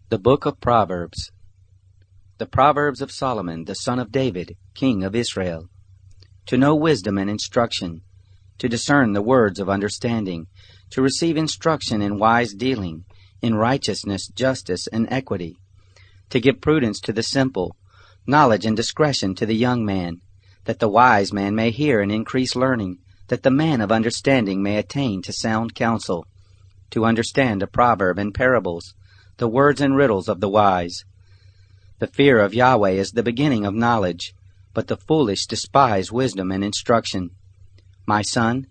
The Book of Proverbs. The Proverbs of Solomon, the son of David, king of Israel. To know wisdom and instruction, to discern the words of understanding, to receive instruction in wise dealing, in righteousness, justice, and equity, to give prudence to the simple, knowledge and discretion to the young man, that the wise man may hear and increase learning, that the man of understanding may attain to sound counsel, to understand a proverb and parables, the words and riddles of the wise. The fear of Yahweh is the beginning of knowledge, but the foolish despise wisdom and instruction. My son,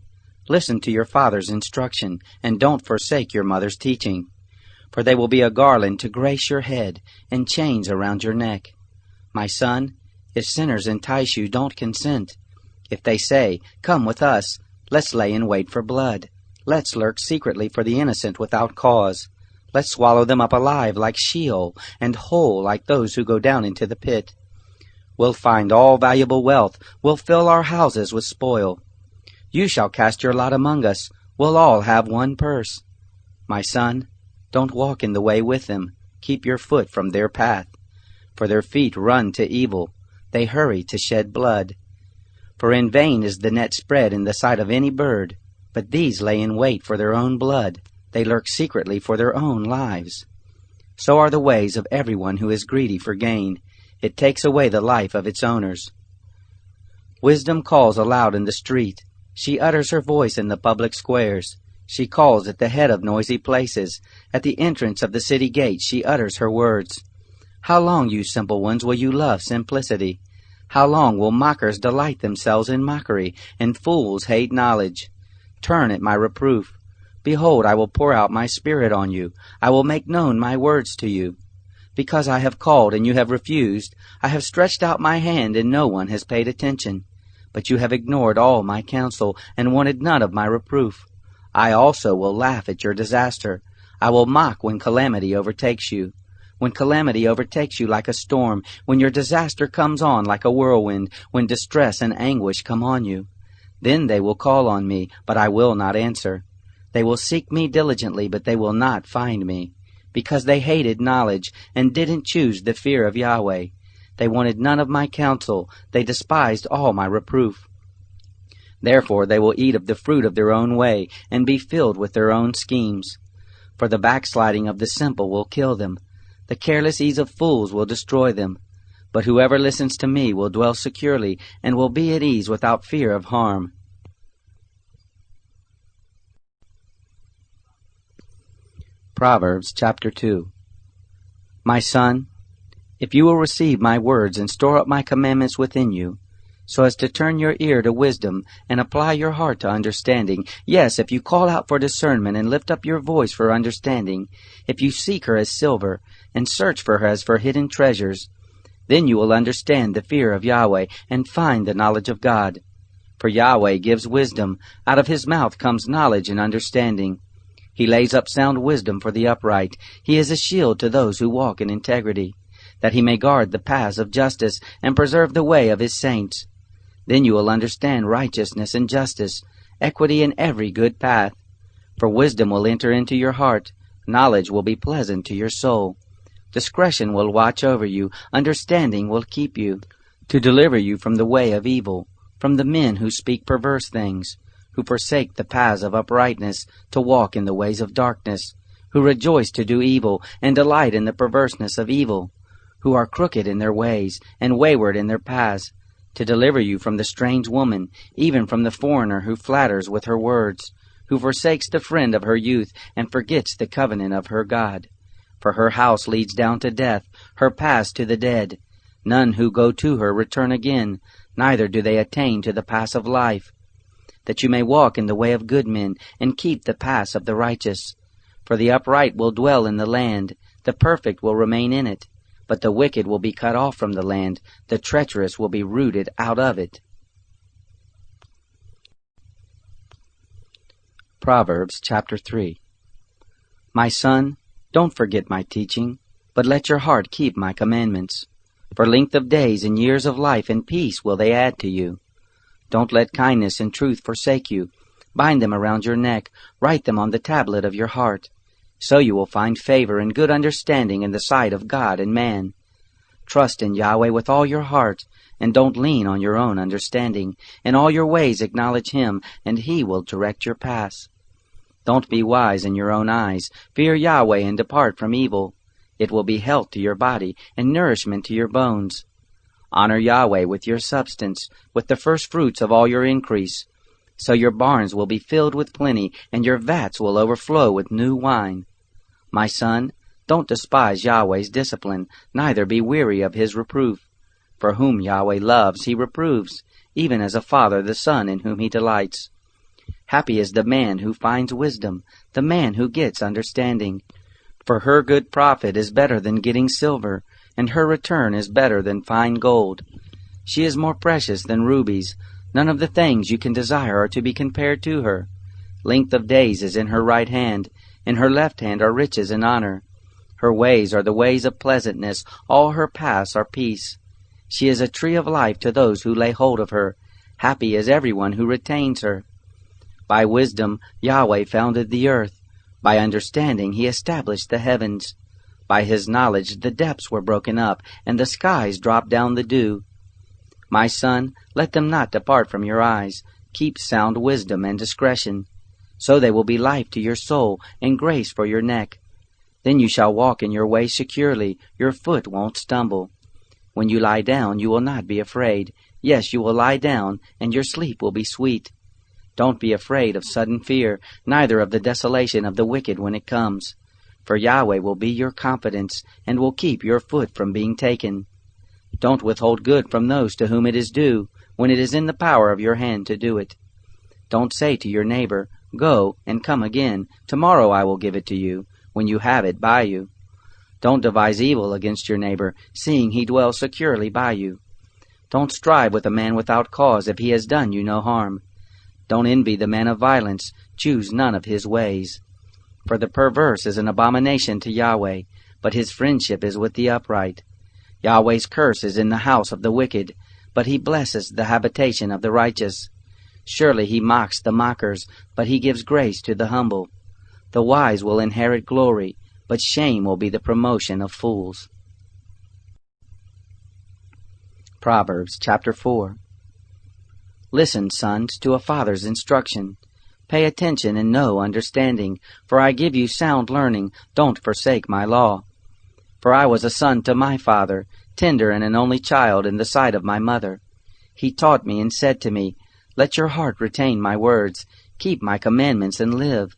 listen to your father's instruction, and don't forsake your mother's teaching, for they will be a garland to grace your head and chains around your neck. My son, if sinners entice you, don't consent. If they say, "Come with us, let's lay in wait for blood. Let's lurk secretly for the innocent without cause. Let's swallow them up alive like Sheol, and whole like those who go down into the pit. We'll find all valuable wealth. We'll fill our houses with spoil. You shall cast your lot among us. We'll all have one purse. My son, don't walk in the way with them. Keep your foot from their path. For their feet run to evil. They hurry to shed blood. For in vain is the net spread in the sight of any bird, but these lay in wait for their own blood. They lurk secretly for their own lives. So are the ways of everyone who is greedy for gain. It takes away the life of its owners. Wisdom calls aloud in the street. She utters her voice in the public squares. She calls at the head of noisy places. At the entrance of the city gate she utters her words. How long, you simple ones, will you love simplicity? How long will mockers delight themselves in mockery, and fools hate knowledge? Turn at my reproof. Behold, I will pour out my spirit on you. I will make known my words to you. Because I have called and you have refused, I have stretched out my hand and no one has paid attention. But you have ignored all my counsel and wanted none of my reproof. I also will laugh at your disaster. I will mock when calamity overtakes you. When calamity overtakes you like a storm, when your disaster comes on like a whirlwind, when distress and anguish come on you. Then they will call on me, but I will not answer. They will seek me diligently, but they will not find me, because they hated knowledge and didn't choose the fear of Yahweh. They wanted none of my counsel. They despised all my reproof. Therefore they will eat of the fruit of their own way and be filled with their own schemes. For the backsliding of the simple will kill them. The careless ease of fools will destroy them. But whoever listens to me will dwell securely and will be at ease without fear of harm. Proverbs chapter 2. My son, if you will receive my words and store up my commandments within you, so as to turn your ear to wisdom and apply your heart to understanding, yes, if you call out for discernment and lift up your voice for understanding, if you seek her as silver and search for her as for hidden treasures, then you will understand the fear of Yahweh and find the knowledge of God. For Yahweh gives wisdom. Out of his mouth comes knowledge and understanding. He lays up sound wisdom for the upright. He is a shield to those who walk in integrity, that he may guard the paths of justice and preserve the way of his saints. Then you will understand righteousness and justice, equity in every good path. For wisdom will enter into your heart, knowledge will be pleasant to your soul. Discretion will watch over you, understanding will keep you, to deliver you from the way of evil, from the men who speak perverse things, who forsake the paths of uprightness, to walk in the ways of darkness, who rejoice to do evil, and delight in the perverseness of evil, who are crooked in their ways, and wayward in their paths, to deliver you from the strange woman, even from the foreigner who flatters with her words, who forsakes the friend of her youth, and forgets the covenant of her God. For her house leads down to death, her paths to the dead. None who go to her return again, neither do they attain to the paths of life. That you may walk in the way of good men, and keep the paths of the righteous. For the upright will dwell in the land, the perfect will remain in it, but the wicked will be cut off from the land, the treacherous will be rooted out of it. Proverbs chapter 3. My son, don't forget my teaching, but let your heart keep my commandments. For length of days and years of life and peace will they add to you. Don't let kindness and truth forsake you. Bind them around your neck. Write them on the tablet of your heart. So you will find favor and good understanding in the sight of God and man. Trust in Yahweh with all your heart, and don't lean on your own understanding. In all your ways acknowledge Him, and He will direct your paths. Don't be wise in your own eyes. Fear Yahweh and depart from evil. It will be health to your body and nourishment to your bones. Honor Yahweh with your substance, with the first fruits of all your increase. So your barns will be filled with plenty, and your vats will overflow with new wine. My son, don't despise Yahweh's discipline, neither be weary of His reproof. For whom Yahweh loves, He reproves, even as a father the son in whom He delights. Happy is the man who finds wisdom, the man who gets understanding. For her good profit is better than getting silver, and her return is better than fine gold. She is more precious than rubies. None of the things you can desire are to be compared to her. Length of days is in her right hand, in her left hand are riches and honor. Her ways are the ways of pleasantness, all her paths are peace. She is a tree of life to those who lay hold of her. Happy is everyone who retains her. By wisdom Yahweh founded the earth. By understanding He established the heavens. By His knowledge the depths were broken up, and the skies dropped down the dew. My son, let them not depart from your eyes. Keep sound wisdom and discretion. So they will be life to your soul, and grace for your neck. Then you shall walk in your way securely, your foot won't stumble. When you lie down, you will not be afraid. Yes, you will lie down, and your sleep will be sweet. Don't be afraid of sudden fear, neither of the desolation of the wicked when it comes. For Yahweh will be your confidence, and will keep your foot from being taken. Don't withhold good from those to whom it is due, when it is in the power of your hand to do it. Don't say to your neighbor, Go, and come again, tomorrow I will give it to you, when you have it by you. Don't devise evil against your neighbor, seeing he dwells securely by you. Don't strive with a man without cause, if he has done you no harm. Don't envy the man of violence, choose none of his ways. For the perverse is an abomination to Yahweh, but his friendship is with the upright. Yahweh's curse is in the house of the wicked, but He blesses the habitation of the righteous. Surely He mocks the mockers, but He gives grace to the humble. The wise will inherit glory, but shame will be the promotion of fools. Proverbs chapter 4. Listen, sons, to a father's instruction. Pay attention and know understanding, for I give you sound learning. Don't forsake my law. For I was a son to my father, tender and an only child in the sight of my mother. He taught me and said to me, Let your heart retain my words. Keep my commandments and live.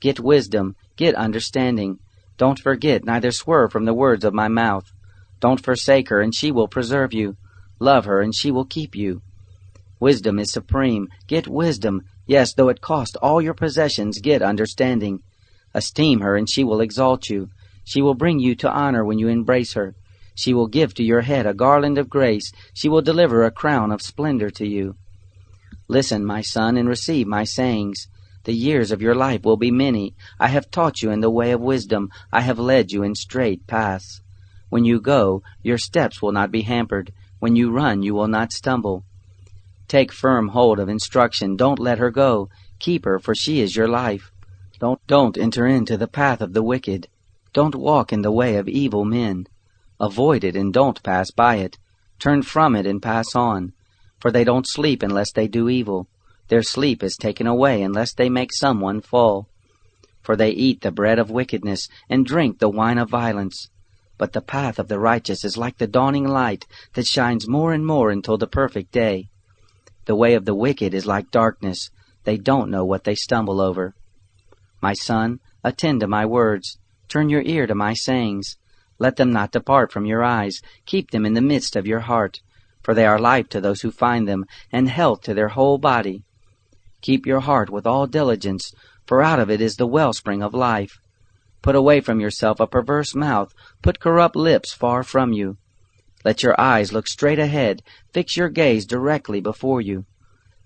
Get wisdom, get understanding. Don't forget, neither swerve from the words of my mouth. Don't forsake her, and she will preserve you. Love her, and she will keep you. Wisdom is supreme. Get wisdom. Yes, though it cost all your possessions, get understanding. Esteem her, and she will exalt you. She will bring you to honor when you embrace her. She will give to your head a garland of grace. She will deliver a crown of splendor to you. Listen, my son, and receive my sayings. The years of your life will be many. I have taught you in the way of wisdom. I have led you in straight paths. When you go, your steps will not be hampered. When you run, you will not stumble. Take firm hold of instruction. Don't let her go. Keep her, for she is your life. Don't enter into the path of the wicked. Don't walk in the way of evil men. Avoid it and don't pass by it. Turn from it and pass on. For they don't sleep unless they do evil. Their sleep is taken away unless they make someone fall. For they eat the bread of wickedness and drink the wine of violence. But the path of the righteous is like the dawning light that shines more and more until the perfect day. The way of the wicked is like darkness. They don't know what they stumble over. My son, attend to my words. Turn your ear to my sayings. Let them not depart from your eyes. Keep them in the midst of your heart, for they are life to those who find them, and health to their whole body. Keep your heart with all diligence, for out of it is the wellspring of life. Put away from yourself a perverse mouth. Put corrupt lips far from you. Let your eyes look straight ahead. Fix your gaze directly before you.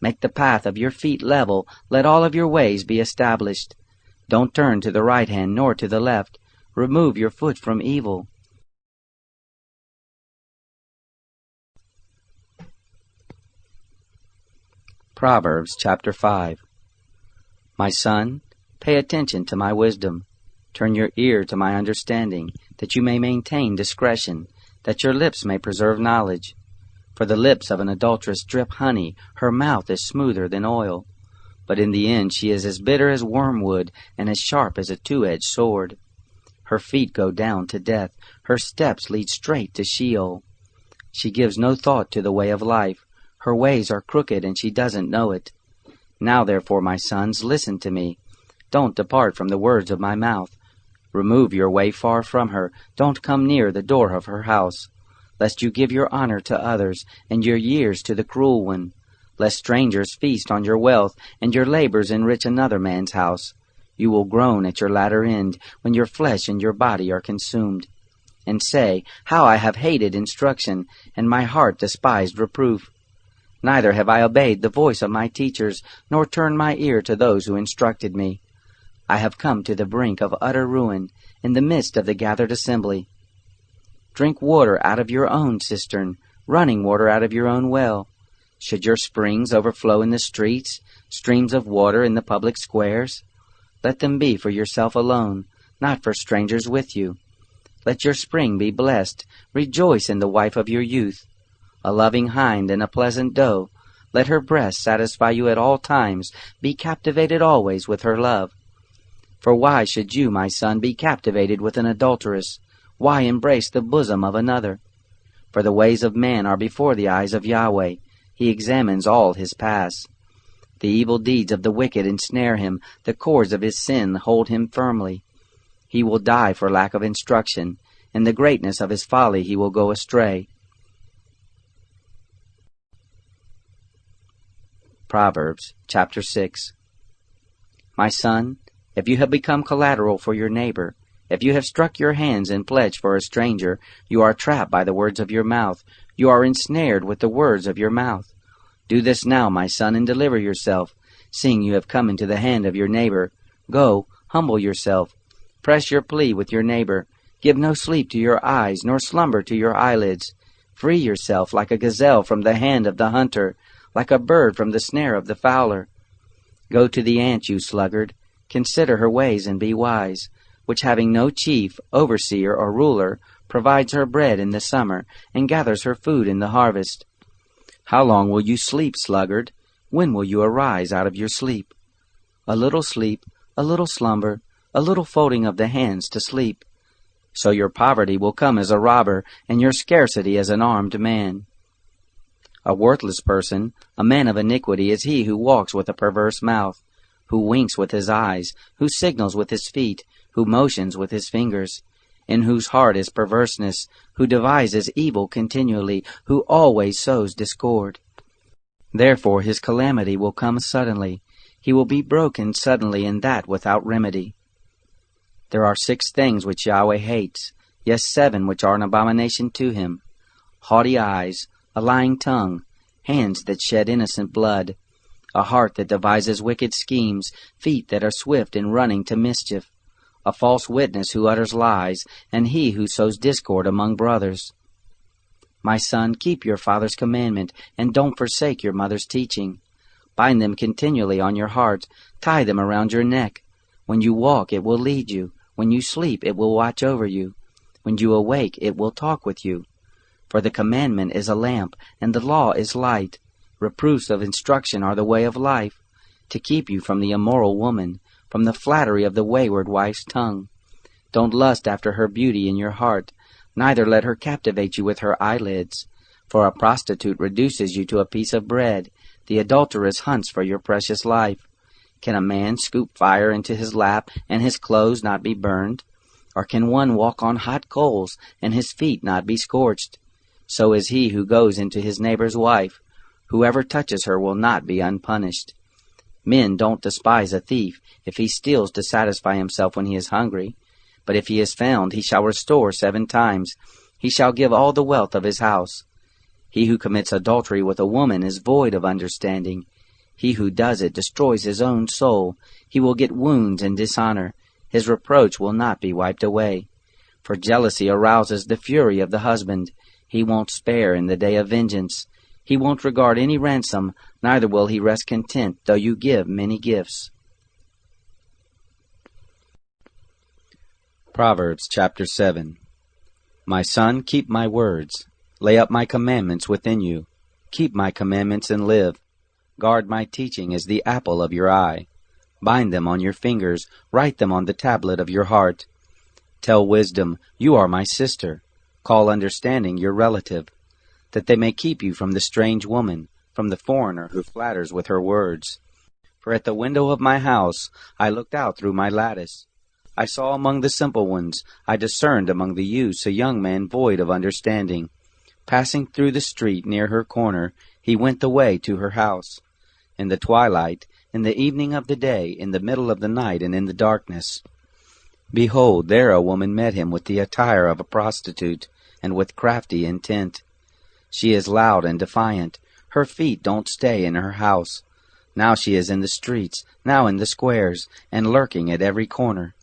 Make the path of your feet level. Let all of your ways be established. Don't turn to the right hand nor to the left. Remove your foot from evil. Proverbs chapter 5. My son, pay attention to my wisdom. Turn your ear to my understanding, that you may maintain discretion, that your lips may preserve knowledge. For the lips of an adulteress drip honey, her mouth is smoother than oil. But in the end she is as bitter as wormwood, and as sharp as a two-edged sword. Her feet go down to death, her steps lead straight to Sheol. She gives no thought to the way of life, her ways are crooked, and she doesn't know it. Now therefore, my sons, listen to me. Don't depart from the words of my mouth. Remove your way far from her, don't come near the door of her house, lest you give your honor to others, and your years to the cruel one, lest strangers feast on your wealth, and your labors enrich another man's house. You will groan at your latter end, when your flesh and your body are consumed, and say, How I have hated instruction, and my heart despised reproof. Neither have I obeyed the voice of my teachers, nor turned my ear to those who instructed me. I have come to the brink of utter ruin, in the midst of the gathered assembly. Drink water out of your own cistern, running water out of your own well. Should your springs overflow in the streets, streams of water in the public squares? Let them be for yourself alone, not for strangers with you. Let your spring be blessed, rejoice in the wife of your youth. A loving hind and a pleasant doe, let her breast satisfy you at all times, be captivated always with her love. For why should you, my son, be captivated with an adulteress? Why embrace the bosom of another? For the ways of man are before the eyes of Yahweh. He examines all his paths. The evil deeds of the wicked ensnare him. The cords of his sin hold him firmly. He will die for lack of instruction. In the greatness of his folly he will go astray. Proverbs chapter 6. My son, if you have become collateral for your neighbor, if you have struck your hands in pledge for a stranger, you are trapped by the words of your mouth. You are ensnared with the words of your mouth. Do this now, my son, and deliver yourself, seeing you have come into the hand of your neighbor. Go, humble yourself. Press your plea with your neighbor. Give no sleep to your eyes, nor slumber to your eyelids. Free yourself like a gazelle from the hand of the hunter, like a bird from the snare of the fowler. Go to the ant, you sluggard. Consider her ways and be wise, which having no chief, overseer, or ruler, provides her bread in the summer, and gathers her food in the harvest. How long will you sleep, sluggard? When will you arise out of your sleep? A little sleep, a little slumber, a little folding of the hands to sleep. So your poverty will come as a robber, and your scarcity as an armed man. A worthless person, a man of iniquity, is he who walks with a perverse mouth, who winks with his eyes, who signals with his feet, who motions with his fingers, in whose heart is perverseness, who devises evil continually, who always sows discord. Therefore his calamity will come suddenly. He will be broken suddenly, and that without remedy. There are 6 things which Yahweh hates, yes, 7 which are an abomination to him: haughty eyes, a lying tongue, hands that shed innocent blood, a heart that devises wicked schemes, feet that are swift in running to mischief, a false witness who utters lies, and he who sows discord among brothers. My son, keep your father's commandment, and don't forsake your mother's teaching. Bind them continually on your heart, tie them around your neck. When you walk, it will lead you. When you sleep, it will watch over you. When you awake, it will talk with you. For the commandment is a lamp, and the law is light. Reproofs of instruction are the way of life, to keep you from the immoral woman, from the flattery of the wayward wife's tongue. Don't lust after her beauty in your heart, neither let her captivate you with her eyelids. For a prostitute reduces you to a piece of bread, the adulteress hunts for your precious life. Can a man scoop fire into his lap, and his clothes not be burned? Or can one walk on hot coals, and his feet not be scorched? So is he who goes into his neighbor's wife. Whoever touches her will not be unpunished. Men don't despise a thief, if he steals to satisfy himself when he is hungry. But if he is found, he shall restore 7 times. He shall give all the wealth of his house. He who commits adultery with a woman is void of understanding. He who does it destroys his own soul. He will get wounds and dishonor. His reproach will not be wiped away. For jealousy arouses the fury of the husband. He won't spare in the day of vengeance. He won't regard any ransom, neither will he rest content, though you give many gifts. Proverbs chapter 7. My son, keep my words. Lay up my commandments within you. Keep my commandments and live. Guard my teaching as the apple of your eye. Bind them on your fingers. Write them on the tablet of your heart. Tell wisdom, you are my sister. Call understanding your relative, that they may keep you from the strange woman, from the foreigner who flatters with her words. For at the window of my house I looked out through my lattice. I saw among the simple ones, I discerned among the youths a young man void of understanding. Passing through the street near her corner, he went the way to her house. In the twilight, in the evening of the day, in the middle of the night, and in the darkness. Behold, there a woman met him with the attire of a prostitute, and with crafty intent. She is loud and defiant. Her feet don't stay in her house. Now she is in the streets, now in the squares, and lurking at every corner.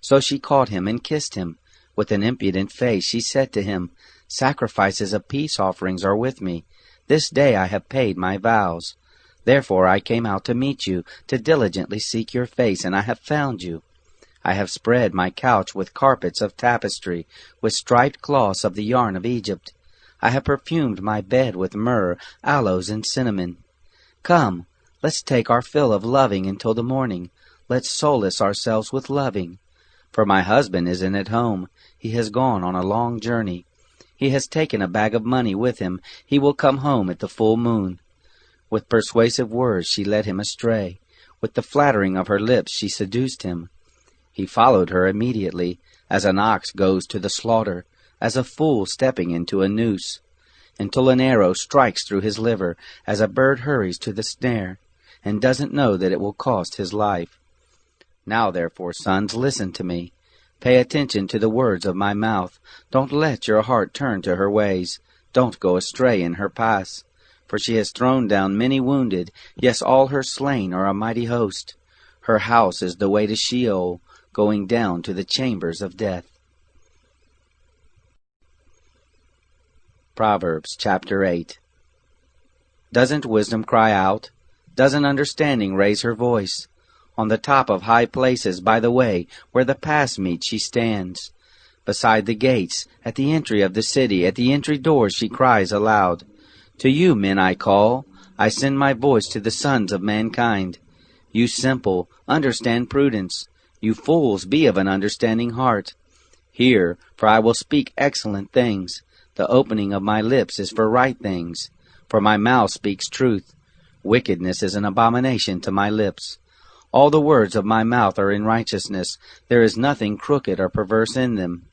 So she caught him and kissed him. With an impudent face she said to him, Sacrifices of peace offerings are with me. This day I have paid my vows. Therefore I came out to meet you, to diligently seek your face, and I have found you. I have spread my couch with carpets of tapestry, with striped cloths of the yarn of Egypt. I have perfumed my bed with myrrh, aloes, and cinnamon. Come, let's take our fill of loving until the morning. Let's solace ourselves with loving. For my husband isn't at home. He has gone on a long journey. He has taken a bag of money with him. He will come home at the full moon. With persuasive words she led him astray. With the flattering of her lips she seduced him. He followed her immediately, as an ox goes to the slaughter, as a fool stepping into a noose, until an arrow strikes through his liver, as a bird hurries to the snare, and doesn't know that it will cost his life. Now therefore, sons, listen to me. Pay attention to the words of my mouth. Don't let your heart turn to her ways. Don't go astray in her paths. For she has thrown down many wounded. Yes, all her slain are a mighty host. Her house is the way to Sheol, going down to the chambers of death. Proverbs chapter 8. Doesn't wisdom cry out? Doesn't understanding raise her voice? On the top of high places, by the way, where the paths meet, she stands. Beside the gates, at the entry of the city, at the entry doors she cries aloud. To you, men, I call. I send my voice to the sons of mankind. You simple, understand prudence. You fools, be of an understanding heart. Hear, for I will speak excellent things. The opening of my lips is for right things. For my mouth speaks truth. Wickedness is an abomination to my lips. All the words of my mouth are in righteousness. There is nothing crooked or perverse in them.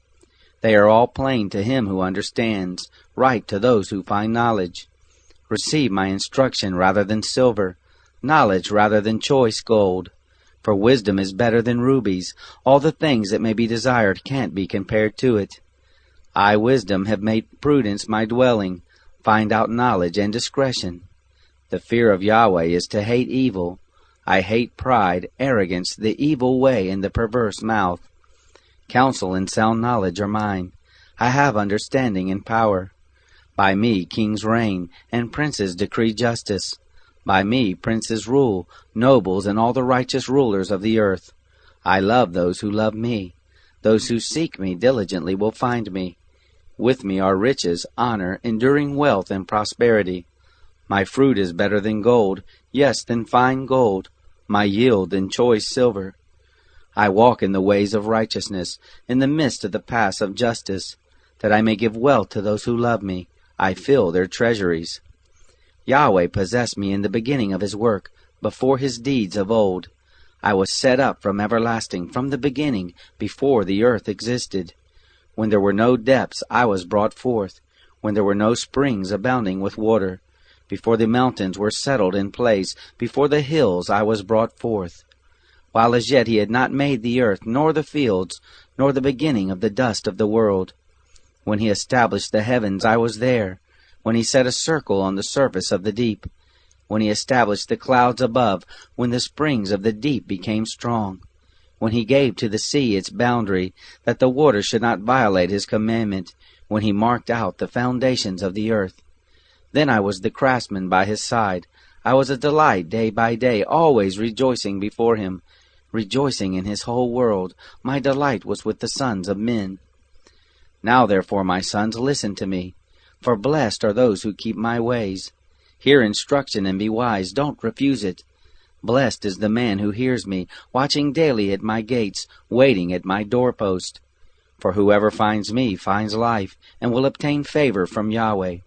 They are all plain to him who understands, right to those who find knowledge. Receive my instruction rather than silver, knowledge rather than choice gold. For wisdom is better than rubies. All the things that may be desired can't be compared to it. I, wisdom, have made prudence my dwelling. Find out knowledge and discretion. The fear of Yahweh is to hate evil. I hate pride, arrogance, the evil way, and the perverse mouth. Counsel and sound knowledge are mine. I have understanding and power. By me kings reign, and princes decree justice. By me princes rule, nobles, and all the righteous rulers of the earth. I love those who love me. Those who seek me diligently will find me. With me are riches, honor, enduring wealth, and prosperity. My fruit is better than gold, yes, than fine gold. My yield than choice silver. I walk in the ways of righteousness, in the midst of the paths of justice, that I may give wealth to those who love me. I fill their treasuries. Yahweh possessed me in the beginning of his work, before his deeds of old. I was set up from everlasting, from the beginning, before the earth existed. When there were no depths, I was brought forth, when there were no springs abounding with water. Before the mountains were settled in place, before the hills I was brought forth. While as yet he had not made the earth, nor the fields, nor the beginning of the dust of the world. When he established the heavens, I was there. When he set a circle on the surface of the deep. When he established the clouds above, when the springs of the deep became strong. When he gave to the sea its boundary, that the water should not violate his commandment. When he marked out the foundations of the earth. Then I was the craftsman by his side. I was a delight day by day, always rejoicing before him. rejoicing in his whole world. My delight was with the sons of men. Now therefore, my sons, listen to me, for blessed are those who keep my ways. Hear instruction and be wise, don't refuse it. Blessed is the man who hears me, watching daily at my gates, waiting at my doorpost. For whoever finds me finds life, and will obtain favor from Yahweh.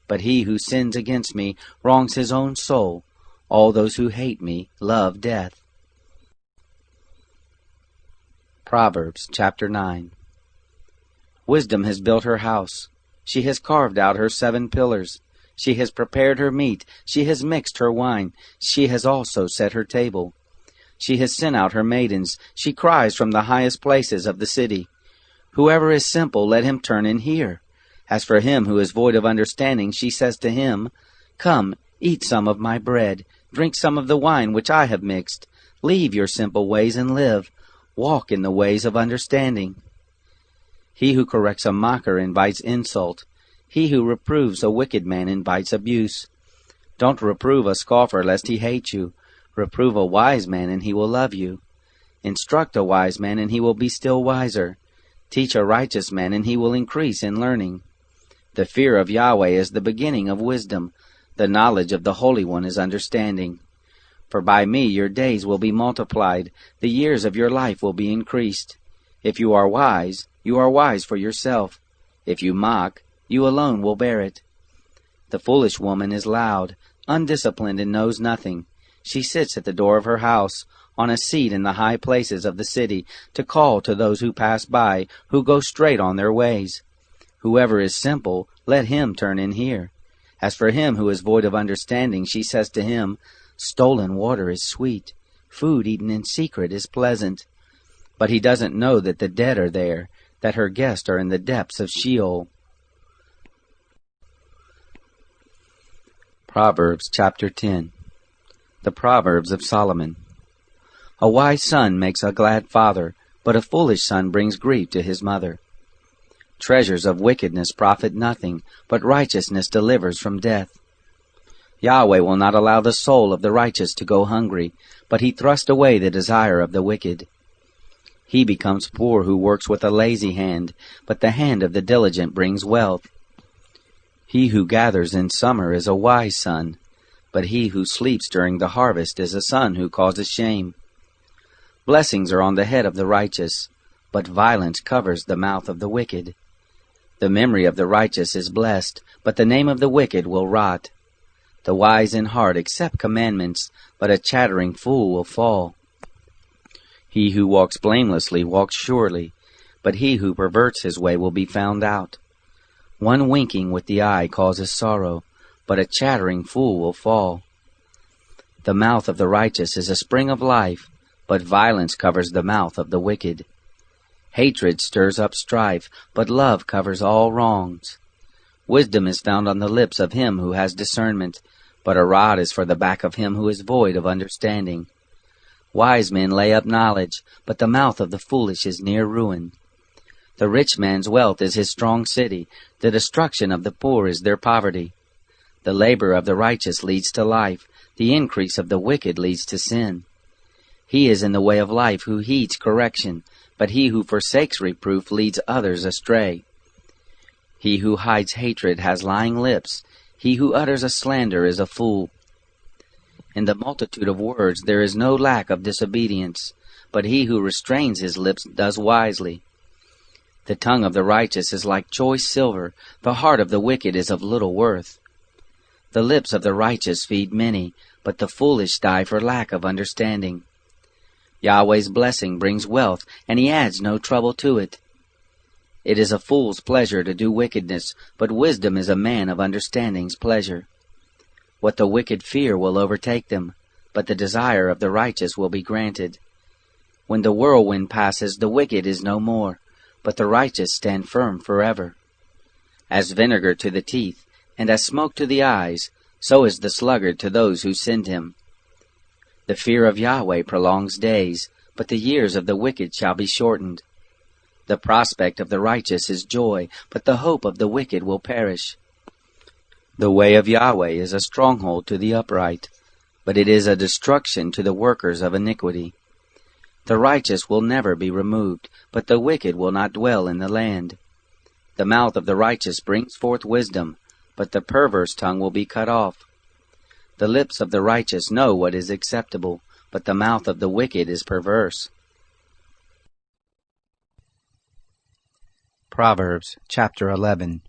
But he who sins against me wrongs his own soul. All those who hate me love death. Proverbs chapter 9. Wisdom has built her house. She has carved out her 7 pillars. She has prepared her meat. She has mixed her wine. She has also set her table. She has sent out her maidens. She cries from the highest places of the city. Whoever is simple, let him turn and hear. As for him who is void of understanding, she says to him, Come, eat some of my bread. Drink some of the wine which I have mixed. Leave your simple ways and live. Walk in the ways of understanding. He who corrects a mocker invites insult. He who reproves a wicked man invites abuse. Don't reprove a scoffer lest he hate you. Reprove a wise man and he will love you. Instruct a wise man and he will be still wiser. Teach a righteous man and he will increase in learning. The fear of Yahweh is the beginning of wisdom. The knowledge of the Holy One is understanding. For by me your days will be multiplied. The years of your life will be increased. If you are wise for yourself. If you mock, you alone will bear it. The foolish woman is loud, undisciplined, and knows nothing. She sits at the door of her house, on a seat in the high places of the city, to call to those who pass by, who go straight on their ways. Whoever is simple, let him turn and hear. As for him who is void of understanding, she says to him, Stolen water is sweet. Food eaten in secret is pleasant. But he doesn't know that the dead are there, that her guests are in the depths of Sheol. Proverbs chapter 10. The Proverbs of Solomon. A wise son makes a glad father, but a foolish son brings grief to his mother. Treasures of wickedness profit nothing, but righteousness delivers from death. Yahweh will not allow the soul of the righteous to go hungry, but he thrusts away the desire of the wicked. He becomes poor who works with a lazy hand, but the hand of the diligent brings wealth. He who gathers in summer is a wise son, but he who sleeps during the harvest is a son who causes shame. Blessings are on the head of the righteous, but violence covers the mouth of the wicked. The memory of the righteous is blessed, but the name of the wicked will rot. The wise in heart accept commandments, but a chattering fool will fall. He who walks blamelessly walks surely, but he who perverts his way will be found out. One winking with the eye causes sorrow, but a chattering fool will fall. The mouth of the righteous is a spring of life, but violence covers the mouth of the wicked. Hatred stirs up strife, but love covers all wrongs. Wisdom is found on the lips of him who has discernment, but a rod is for the back of him who is void of understanding. Wise men lay up knowledge, but the mouth of the foolish is near ruin. The rich man's wealth is his strong city. The destruction of the poor is their poverty. The labor of the righteous leads to life. The increase of the wicked leads to sin. He is in the way of life who heeds correction, but he who forsakes reproof leads others astray. He who hides hatred has lying lips. He who utters a slander is a fool. In the multitude of words there is no lack of disobedience, but he who restrains his lips does wisely. The tongue of the righteous is like choice silver. The heart of the wicked is of little worth. The lips of the righteous feed many, but the foolish die for lack of understanding. Yahweh's blessing brings wealth, and he adds no trouble to it. It is a fool's pleasure to do wickedness, but wisdom is a man of understanding's pleasure. What the wicked fear will overtake them, but the desire of the righteous will be granted. When the whirlwind passes, the wicked is no more, but the righteous stand firm forever. As vinegar to the teeth, and as smoke to the eyes, so is the sluggard to those who send him. The fear of Yahweh prolongs days, but the years of the wicked shall be shortened. The prospect of the righteous is joy, but the hope of the wicked will perish. The way of Yahweh is a stronghold to the upright, but it is a destruction to the workers of iniquity. The righteous will never be removed, but the wicked will not dwell in the land. The mouth of the righteous brings forth wisdom, but the perverse tongue will be cut off. The lips of the righteous know what is acceptable, but the mouth of the wicked is perverse. Proverbs chapter 11.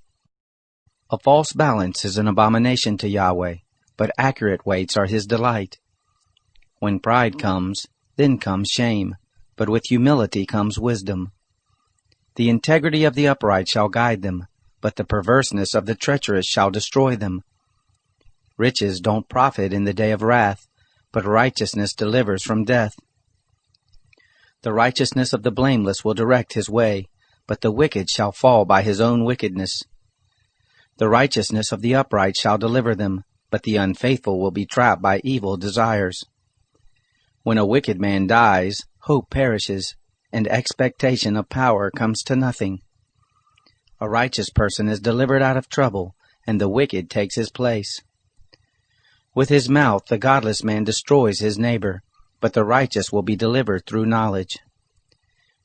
A false balance is an abomination to Yahweh, but accurate weights are his delight. When pride comes, then comes shame, but with humility comes wisdom. The integrity of the upright shall guide them, but the perverseness of the treacherous shall destroy them. Riches don't profit in the day of wrath, but righteousness delivers from death. The righteousness of the blameless will direct his way, but the wicked shall fall by his own wickedness. The righteousness of the upright shall deliver them, but the unfaithful will be trapped by evil desires. When a wicked man dies, hope perishes, and expectation of power comes to nothing. A righteous person is delivered out of trouble, and the wicked takes his place. With his mouth the godless man destroys his neighbor, but the righteous will be delivered through knowledge.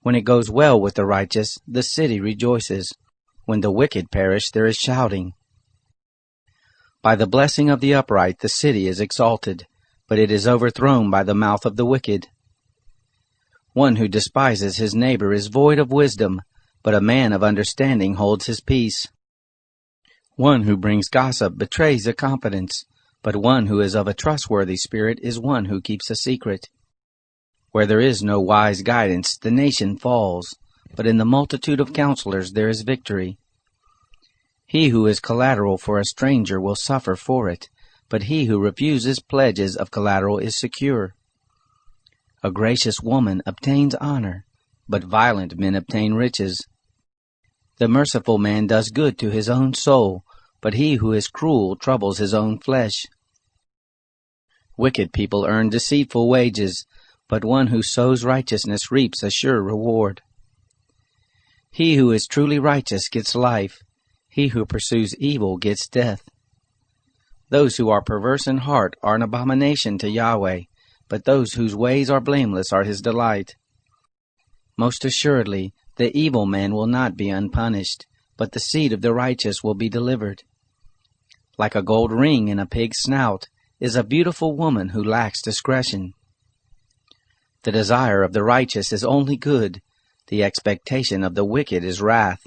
When it goes well with the righteous, the city rejoices. When the wicked perish, there is shouting. By the blessing of the upright the city is exalted, but it is overthrown by the mouth of the wicked. One who despises his neighbor is void of wisdom, but a man of understanding holds his peace. One who brings gossip betrays a confidence, but one who is of a trustworthy spirit is one who keeps a secret. Where there is no wise guidance, the nation falls, but in the multitude of counselors there is victory. He who is collateral for a stranger will suffer for it, but he who refuses pledges of collateral is secure. A gracious woman obtains honor, but violent men obtain riches. The merciful man does good to his own soul, but he who is cruel troubles his own flesh. Wicked people earn deceitful wages, but one who sows righteousness reaps a sure reward. He who is truly righteous gets life. He who pursues evil gets death. Those who are perverse in heart are an abomination to Yahweh, but those whose ways are blameless are his delight. Most assuredly, the evil man will not be unpunished, but the seed of the righteous will be delivered. Like a gold ring in a pig's snout is a beautiful woman who lacks discretion. The desire of the righteous is only good, the expectation of the wicked is wrath.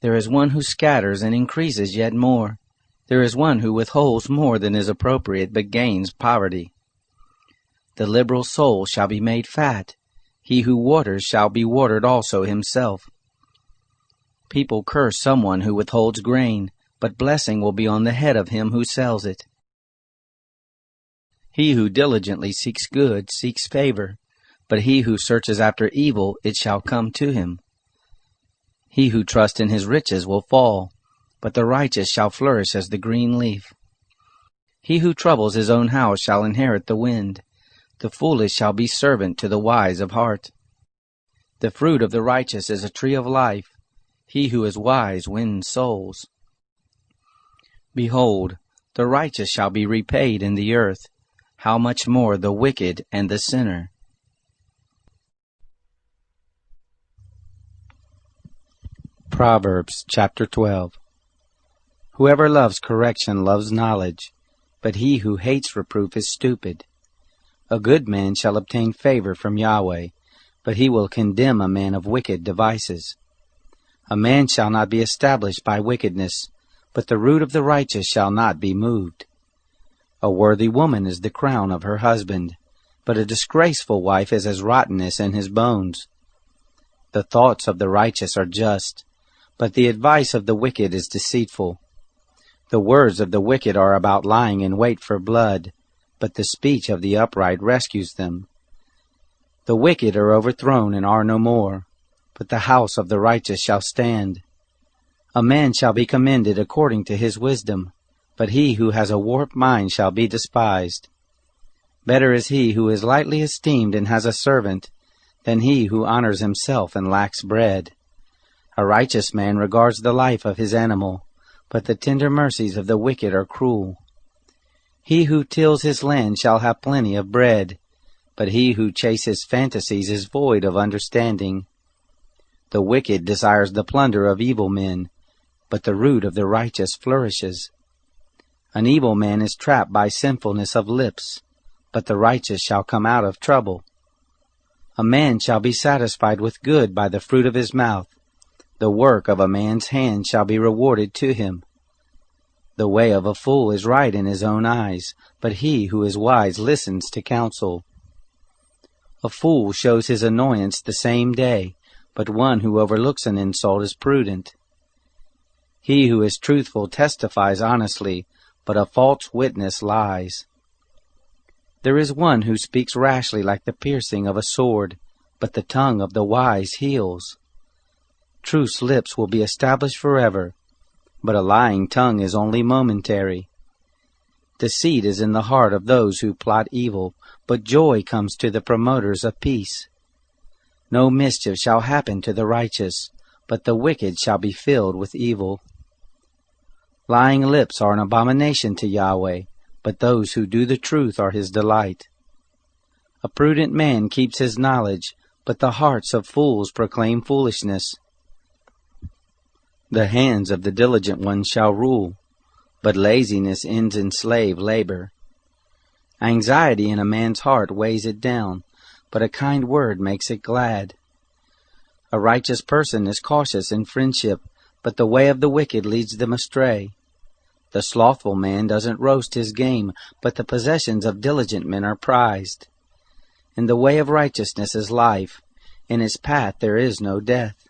There is one who scatters and increases yet more. There is one who withholds more than is appropriate but gains poverty. The liberal soul shall be made fat. He who waters shall be watered also himself. People curse someone who withholds grain, but blessing will be on the head of him who sells it. He who diligently seeks good seeks favor, but he who searches after evil, it shall come to him. He who trusts in his riches will fall, but the righteous shall flourish as the green leaf. He who troubles his own house shall inherit the wind. The foolish shall be servant to the wise of heart. The fruit of the righteous is a tree of life. He who is wise wins souls. Behold, the righteous shall be repaid in the earth. How much more the wicked and the sinner? Proverbs chapter 12. Whoever loves correction loves knowledge, but he who hates reproof is stupid. A good man shall obtain favor from Yahweh, but he will condemn a man of wicked devices. A man shall not be established by wickedness, but the root of the righteous shall not be moved. A worthy woman is the crown of her husband, but a disgraceful wife is as rottenness in his bones. The thoughts of the righteous are just, but the advice of the wicked is deceitful. The words of the wicked are about lying in wait for blood, but the speech of the upright rescues them. The wicked are overthrown and are no more, but the house of the righteous shall stand. A man shall be commended according to his wisdom, but he who has a warped mind shall be despised. Better is he who is lightly esteemed and has a servant, than he who honors himself and lacks bread. A righteous man regards the life of his animal, but the tender mercies of the wicked are cruel. He who tills his land shall have plenty of bread, but he who chases fantasies is void of understanding. The wicked desires the plunder of evil men, but the root of the righteous flourishes. An evil man is trapped by sinfulness of lips, but the righteous shall come out of trouble. A man shall be satisfied with good by the fruit of his mouth. The work of a man's hand shall be rewarded to him. The way of a fool is right in his own eyes, but he who is wise listens to counsel. A fool shows his annoyance the same day, but one who overlooks an insult is prudent. He who is truthful testifies honestly, but a false witness lies. There is one who speaks rashly like the piercing of a sword, but the tongue of the wise heals. Truth's lips will be established forever, but a lying tongue is only momentary. Deceit is in the heart of those who plot evil, but joy comes to the promoters of peace. No mischief shall happen to the righteous, but the wicked shall be filled with evil. Lying lips are an abomination to Yahweh, but those who do the truth are his delight. A prudent man keeps his knowledge, but the hearts of fools proclaim foolishness. The hands of the diligent one shall rule, but laziness ends in slave labor. Anxiety in a man's heart weighs it down, but a kind word makes it glad. A righteous person is cautious in friendship, but the way of the wicked leads them astray. The slothful man doesn't roast his game, but the possessions of diligent men are prized. In the way of righteousness is life, in its path there is no death.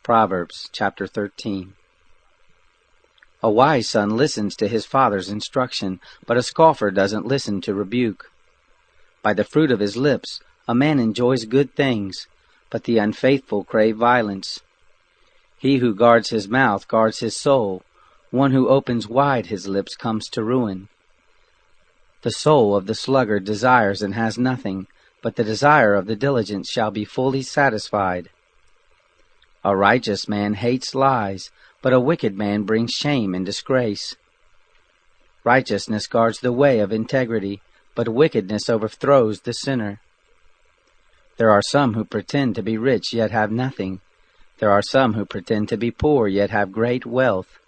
Proverbs chapter 13. A wise son listens to his father's instruction, but a scoffer doesn't listen to rebuke. By the fruit of his lips a man enjoys good things, but the unfaithful crave violence. He who guards his mouth guards his soul. One who opens wide his lips comes to ruin. The soul of the sluggard desires and has nothing, but the desire of the diligent shall be fully satisfied. A righteous man hates lies, but a wicked man brings shame and disgrace. Righteousness guards the way of integrity, but wickedness overthrows the sinner. There are some who pretend to be rich yet have nothing. There are some who pretend to be poor yet have great wealth.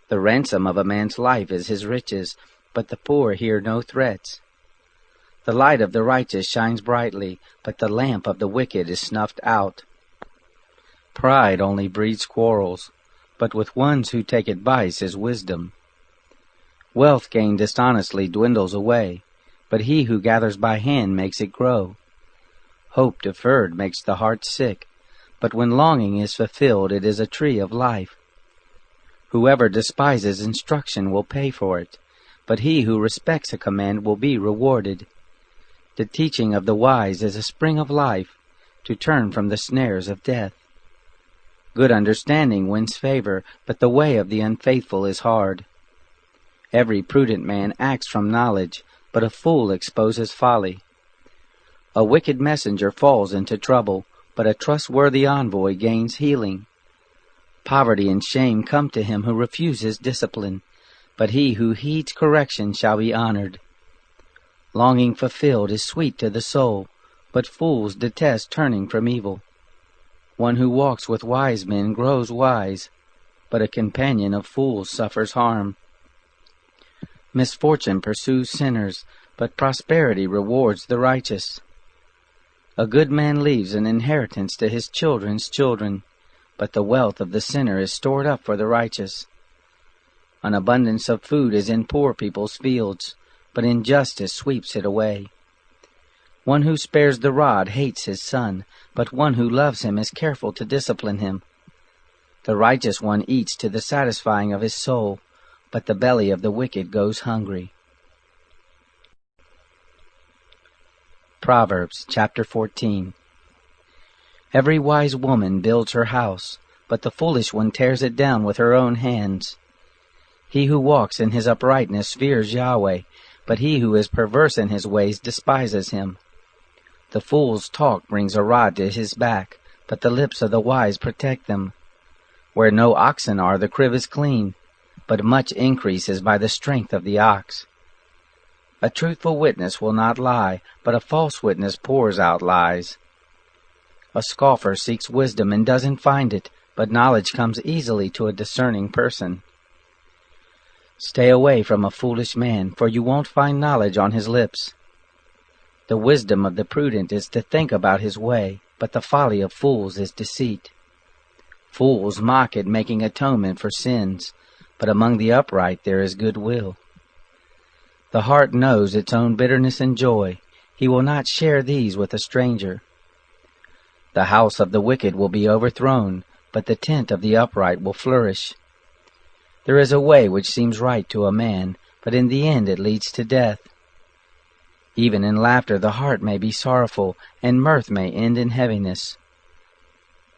The ransom of a man's life is his riches, but the poor hear no threats. The light of the righteous shines brightly, but the lamp of the wicked is snuffed out. Pride only breeds quarrels, but with ones who take advice is wisdom. Wealth gained dishonestly dwindles away, but he who gathers by hand makes it grow. Hope deferred makes the heart sick, but when longing is fulfilled it is a tree of life. Whoever despises instruction will pay for it, but he who respects a command will be rewarded. The teaching of the wise is a spring of life, to turn from the snares of death. Good understanding wins favor, but the way of the unfaithful is hard. Every prudent man acts from knowledge, but a fool exposes folly. A wicked messenger falls into trouble, but a trustworthy envoy gains healing. Poverty and shame come to him who refuses discipline, but he who heeds correction shall be honored. Longing fulfilled is sweet to the soul, but fools detest turning from evil. One who walks with wise men grows wise, but a companion of fools suffers harm. Misfortune pursues sinners, but prosperity rewards the righteous. A good man leaves an inheritance to his children's children, but the wealth of the sinner is stored up for the righteous. An abundance of food is in poor people's fields, but injustice sweeps it away. One who spares the rod hates his son, but one who loves him is careful to discipline him. The righteous one eats to the satisfying of his soul, but the belly of the wicked goes hungry. Proverbs chapter 14. Every wise woman builds her house, but the foolish one tears it down with her own hands. He who walks in his uprightness fears Yahweh, but he who is perverse in his ways despises him. The fool's talk brings a rod to his back, but the lips of the wise protect them. Where no oxen are, the crib is clean, but much increase is by the strength of the ox. A truthful witness will not lie, but a false witness pours out lies. A scoffer seeks wisdom and doesn't find it, but knowledge comes easily to a discerning person. Stay away from a foolish man, for you won't find knowledge on his lips. The wisdom of the prudent is to think about his way, but the folly of fools is deceit. Fools mock at making atonement for sins, but among the upright there is goodwill. The heart knows its own bitterness and joy. He will not share these with a stranger. The house of the wicked will be overthrown, but the tent of the upright will flourish. There is a way which seems right to a man, but in the end it leads to death. Even in laughter the heart may be sorrowful, and mirth may end in heaviness.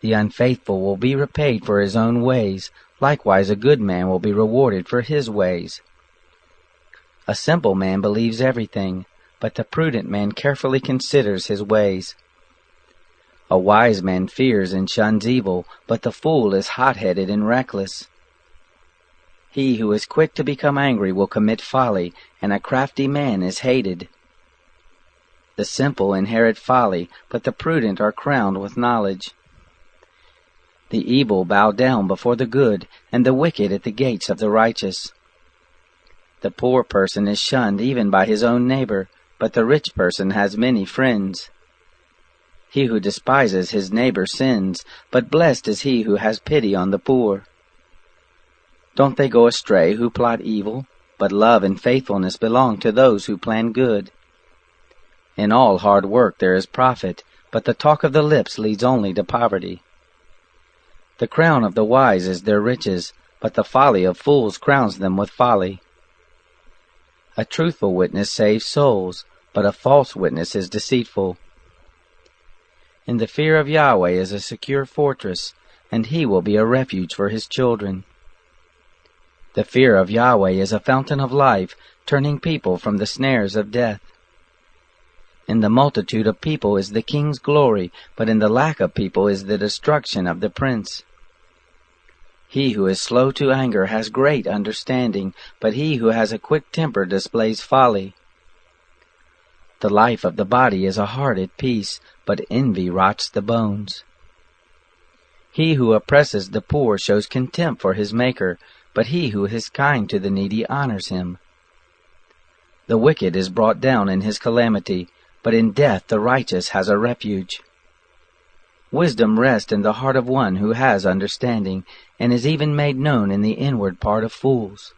The unfaithful will be repaid for his own ways, likewise a good man will be rewarded for his ways. A simple man believes everything, but the prudent man carefully considers his ways. A wise man fears and shuns evil, but the fool is hot-headed and reckless. He who is quick to become angry will commit folly, and a crafty man is hated. The simple inherit folly, but the prudent are crowned with knowledge. The evil bow down before the good, and the wicked at the gates of the righteous. The poor person is shunned even by his own neighbor, but the rich person has many friends. He who despises his neighbor sins, but blessed is he who has pity on the poor. Don't they go astray who plot evil? But love and faithfulness belong to those who plan good. In all hard work there is profit, but the talk of the lips leads only to poverty. The crown of the wise is their riches, but the folly of fools crowns them with folly. A truthful witness saves souls, but a false witness is deceitful. In the fear of Yahweh is a secure fortress, and he will be a refuge for his children. The fear of Yahweh is a fountain of life, turning people from the snares of death. In the multitude of people is the king's glory, but in the lack of people is the destruction of the prince. He who is slow to anger has great understanding, but he who has a quick temper displays folly. The life of the body is a heart at peace, but envy rots the bones. He who oppresses the poor shows contempt for his Maker, but he who is kind to the needy honors him. The wicked is brought down in his calamity, but in death the righteous has a refuge. Wisdom rests in the heart of one who has understanding, and is even made known in the inward part of fools.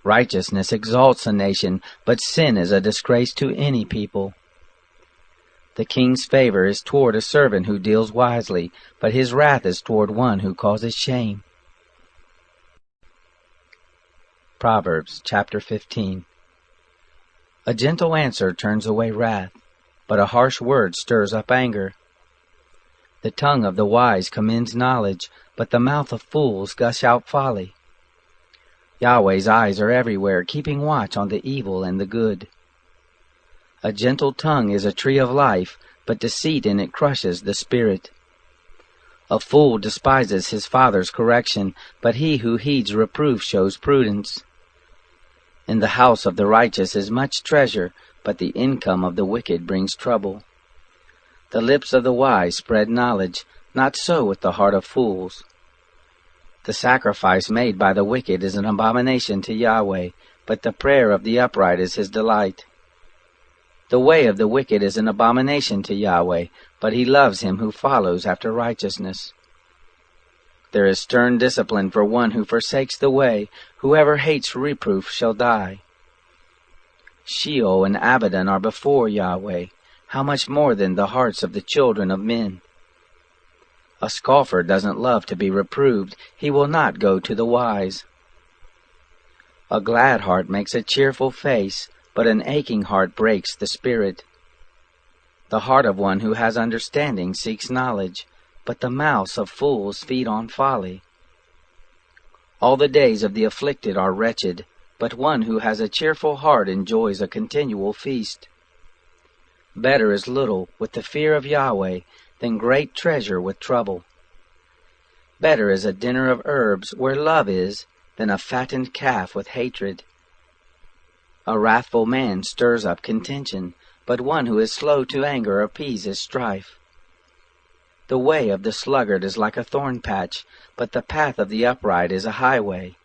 Righteousness exalts a nation, but sin is a disgrace to any people. The king's favor is toward a servant who deals wisely, but his wrath is toward one who causes shame. Proverbs chapter 15. A gentle answer turns away wrath, but a harsh word stirs up anger. The tongue of the wise commends knowledge, but the mouth of fools gush out folly. Yahweh's eyes are everywhere, keeping watch on the evil and the good. A gentle tongue is a tree of life, but deceit in it crushes the spirit. A fool despises his father's correction, but he who heeds reproof shows prudence. In the house of the righteous is much treasure, but the income of the wicked brings trouble. The lips of the wise spread knowledge, not so with the heart of fools. The sacrifice made by the wicked is an abomination to Yahweh, but the prayer of the upright is his delight. The way of the wicked is an abomination to Yahweh, but he loves him who follows after righteousness. There is stern discipline for one who forsakes the way. Whoever hates reproof shall die. Sheol and Abaddon are before Yahweh. How much more than the hearts of the children of men? A scoffer doesn't love to be reproved. He will not go to the wise. A glad heart makes a cheerful face, but an aching heart breaks the spirit. The heart of one who has understanding seeks knowledge, but the mouths of fools feed on folly. All the days of the afflicted are wretched, but one who has a cheerful heart enjoys a continual feast. Better is little with the fear of Yahweh than great treasure with trouble. Better is a dinner of herbs where love is than a fattened calf with hatred. A wrathful man stirs up contention, but one who is slow to anger appeases strife. The way of the sluggard is like a thorn patch, but the path of the upright is a highway.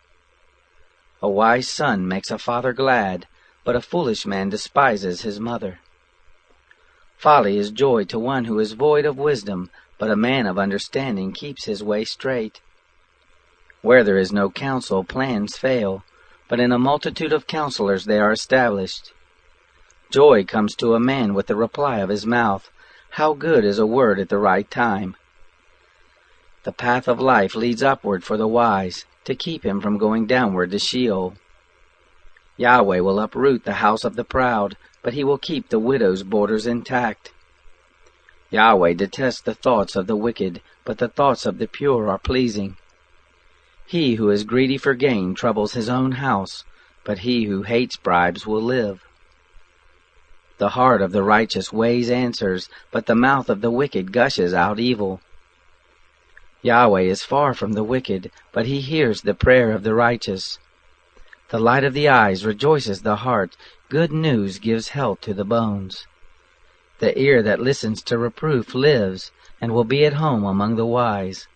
A wise son makes a father glad, but a foolish man despises his mother. Folly is joy to one who is void of wisdom, but a man of understanding keeps his way straight. Where there is no counsel, plans fail, but in a multitude of counselors they are established. Joy comes to a man with the reply of his mouth. How good is a word at the right time! The path of life leads upward for the wise, to keep him from going downward to Sheol. Yahweh will uproot the house of the proud, but he will keep the widow's borders intact. Yahweh detests the thoughts of the wicked, but the thoughts of the pure are pleasing. He who is greedy for gain troubles his own house, but he who hates bribes will live. The heart of the righteous weighs answers, but the mouth of the wicked gushes out evil. Yahweh is far from the wicked, but he hears the prayer of the righteous. The light of the eyes rejoices the heart. Good news gives health to the bones. The ear that listens to reproof lives, and will be at home among the wise.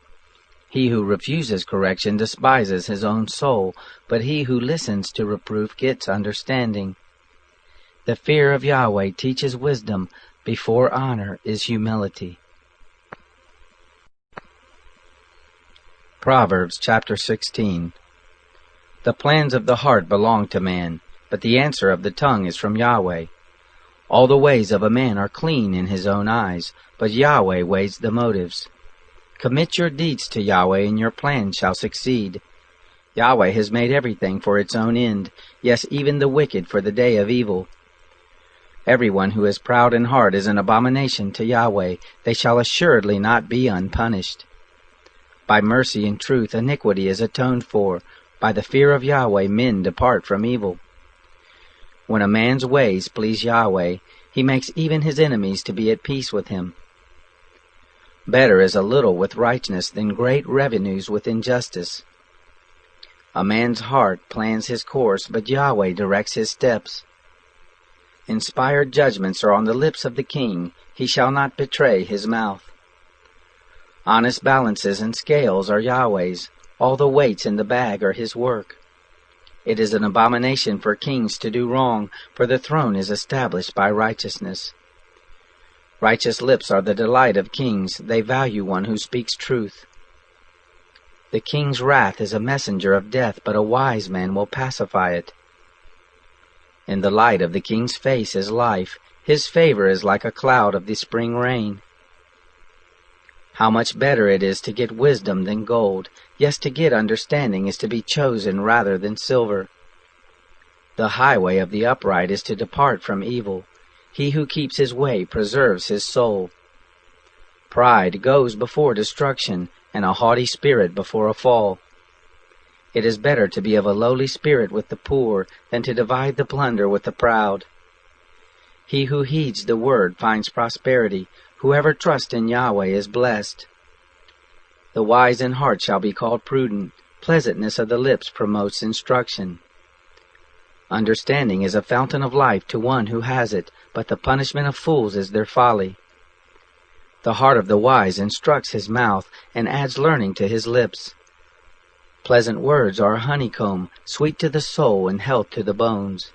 He who refuses correction despises his own soul, but he who listens to reproof gets understanding. The fear of Yahweh teaches wisdom. Before honor is humility. Proverbs chapter 16. The plans of the heart belong to man, but the answer of the tongue is from Yahweh. All the ways of a man are clean in his own eyes, but Yahweh weighs the motives. Commit your deeds to Yahweh, and your plans shall succeed. Yahweh has made everything for its own end, yes, even the wicked for the day of evil. Everyone who is proud in heart is an abomination to Yahweh. They shall assuredly not be unpunished. By mercy and truth iniquity is atoned for. By the fear of Yahweh men depart from evil. When a man's ways please Yahweh, he makes even his enemies to be at peace with him. Better is a little with righteousness than great revenues with injustice. A man's heart plans his course, but Yahweh directs his steps. Inspired judgments are on the lips of the king. He shall not betray his mouth. Honest balances and scales are Yahweh's. All the weights in the bag are his work. It is an abomination for kings to do wrong, for the throne is established by righteousness. Righteous lips are the delight of kings. They value one who speaks truth. The king's wrath is a messenger of death, but a wise man will pacify it. In the light of the king's face is life. His favor is like a cloud of the spring rain. How much better it is to get wisdom than gold. Yes, to get understanding is to be chosen rather than silver. The highway of the upright is to depart from evil. He who keeps his way preserves his soul. Pride goes before destruction, and a haughty spirit before a fall. It is better to be of a lowly spirit with the poor than to divide the plunder with the proud. He who heeds the word finds prosperity. Whoever trusts in Yahweh is blessed. The wise in heart shall be called prudent. Pleasantness of the lips promotes instruction. Understanding is a fountain of life to one who has it, but the punishment of fools is their folly. The heart of the wise instructs his mouth, and adds learning to his lips. Pleasant words are a honeycomb, sweet to the soul and health to the bones.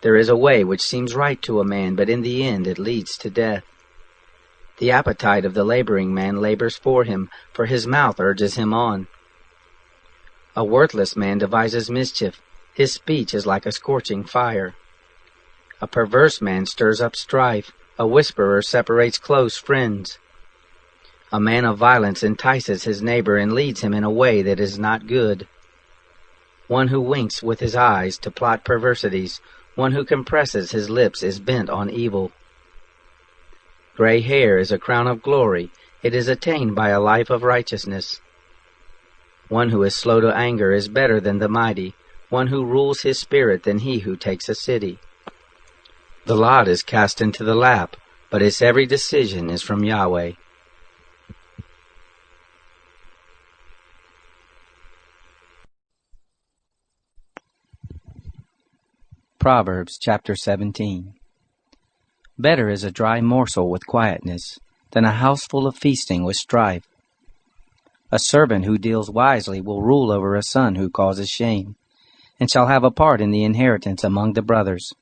There is a way which seems right to a man, but in the end it leads to death. The appetite of the laboring man labors for him, for his mouth urges him on. A worthless man devises mischief. His speech is like a scorching fire. A perverse man stirs up strife. A whisperer separates close friends. A man of violence entices his neighbor and leads him in a way that is not good. One who winks with his eyes to plot perversities, one who compresses his lips is bent on evil. Gray hair is a crown of glory. It is attained by a life of righteousness. One who is slow to anger is better than the mighty, one who rules his spirit than he who takes a city. The lot is cast into the lap, but its every decision is from Yahweh. Proverbs chapter 17. Better is a dry morsel with quietness than a house full of feasting with strife. A servant who deals wisely will rule over a son who causes shame, and shall have a part in the inheritance among the brothers.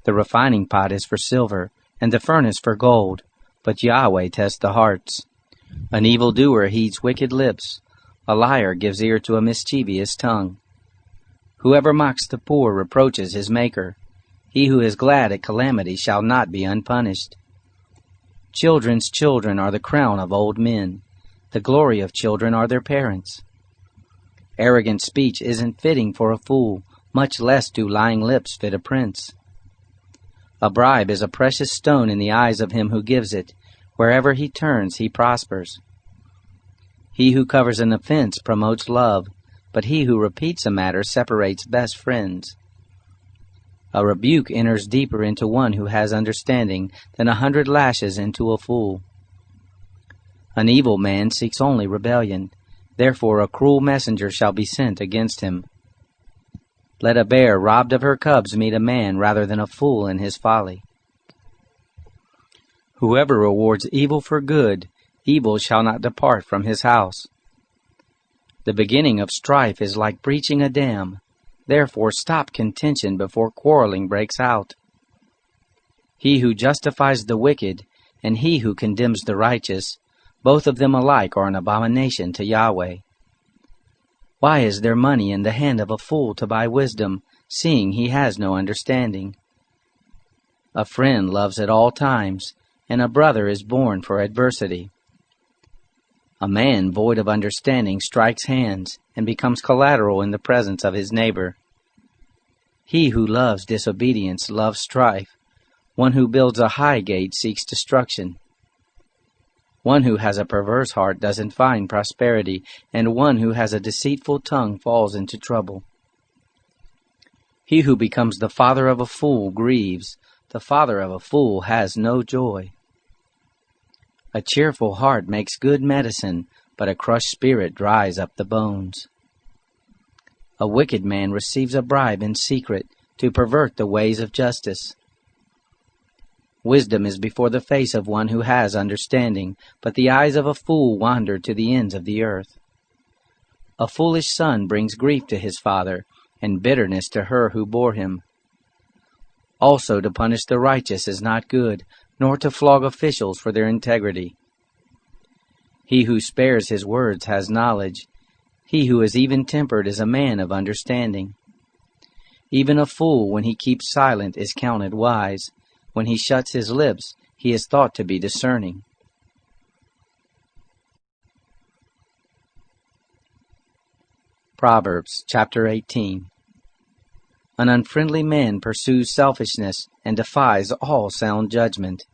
The refining pot is for silver, and the furnace for gold, but Yahweh tests the hearts. An evildoer heeds wicked lips, a liar gives ear to a mischievous tongue. Whoever mocks the poor reproaches his Maker. He who is glad at calamity shall not be unpunished. Children's children are the crown of old men. The glory of children are their parents. Arrogant speech isn't fitting for a fool, much less do lying lips fit a prince. A bribe is a precious stone in the eyes of him who gives it. Wherever he turns, he prospers. He who covers an offense promotes love, but he who repeats a matter separates best friends. A rebuke enters deeper into one who has understanding than 100 lashes into a fool. An evil man seeks only rebellion, therefore a cruel messenger shall be sent against him. Let a bear robbed of her cubs meet a man rather than a fool in his folly. Whoever rewards evil for good, evil shall not depart from his house. The beginning of strife is like breaching a dam. Therefore stop contention before quarreling breaks out. He who justifies the wicked, and he who condemns the righteous, both of them alike are an abomination to Yahweh. Why is there money in the hand of a fool to buy wisdom, seeing he has no understanding? A friend loves at all times, and a brother is born for adversity. A man void of understanding strikes hands and becomes collateral in the presence of his neighbor. He who loves disobedience loves strife. One who builds a high gate seeks destruction. One who has a perverse heart doesn't find prosperity, and one who has a deceitful tongue falls into trouble. He who becomes the father of a fool grieves. The father of a fool has no joy. A cheerful heart makes good medicine, but a crushed spirit dries up the bones. A wicked man receives a bribe in secret to pervert the ways of justice. Wisdom is before the face of one who has understanding, but the eyes of a fool wander to the ends of the earth. A foolish son brings grief to his father, and bitterness to her who bore him. Also to punish the righteous is not good, nor to flog officials for their integrity. He who spares his words has knowledge. He who is even-tempered is a man of understanding. Even a fool, when he keeps silent, is counted wise. When he shuts his lips, he is thought to be discerning. Proverbs chapter 18. An unfriendly man pursues selfishness and defies all sound judgment.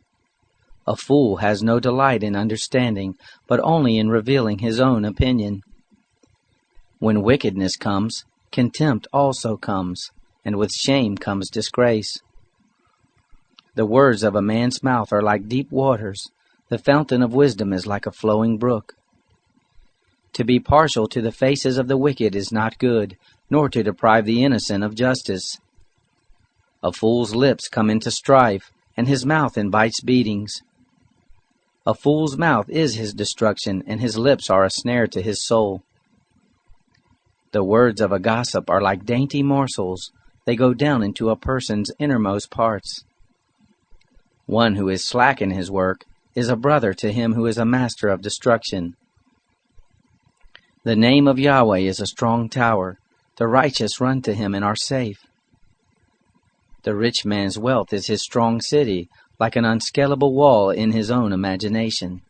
A fool has no delight in understanding, but only in revealing his own opinion. When wickedness comes, contempt also comes, and with shame comes disgrace. The words of a man's mouth are like deep waters. The fountain of wisdom is like a flowing brook. To be partial to the faces of the wicked is not good, nor to deprive the innocent of justice. A fool's lips come into strife, and his mouth invites beatings. A fool's mouth is his destruction, and his lips are a snare to his soul. The words of a gossip are like dainty morsels. They go down into a person's innermost parts. One who is slack in his work is a brother to him who is a master of destruction. The name of Yahweh is a strong tower. The righteous run to him and are safe. The rich man's wealth is his strong city, like an unscalable wall in his own imagination.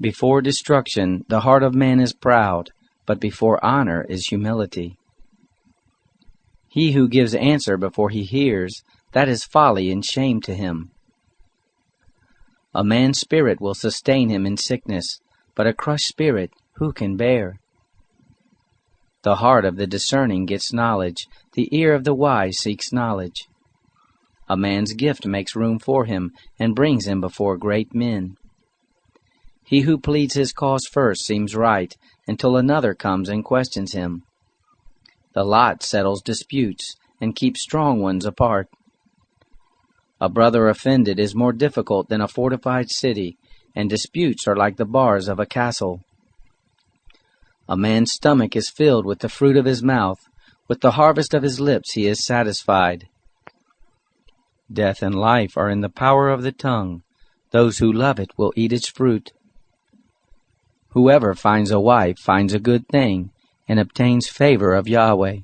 Before destruction, the heart of man is proud, but before honor is humility. He who gives answer before he hears, that is folly and shame to him. A man's spirit will sustain him in sickness, but a crushed spirit who can bear? The heart of the discerning gets knowledge, the ear of the wise seeks knowledge. A man's gift makes room for him, and brings him before great men. He who pleads his cause first seems right, until another comes and questions him. The lot settles disputes, and keep strong ones apart. A brother offended is more difficult than a fortified city, and disputes are like the bars of a castle. A man's stomach is filled with the fruit of his mouth, with the harvest of his lips he is satisfied. Death and life are in the power of the tongue. Those who love it will eat its fruit. Whoever finds a wife finds a good thing, and obtains favor of Yahweh.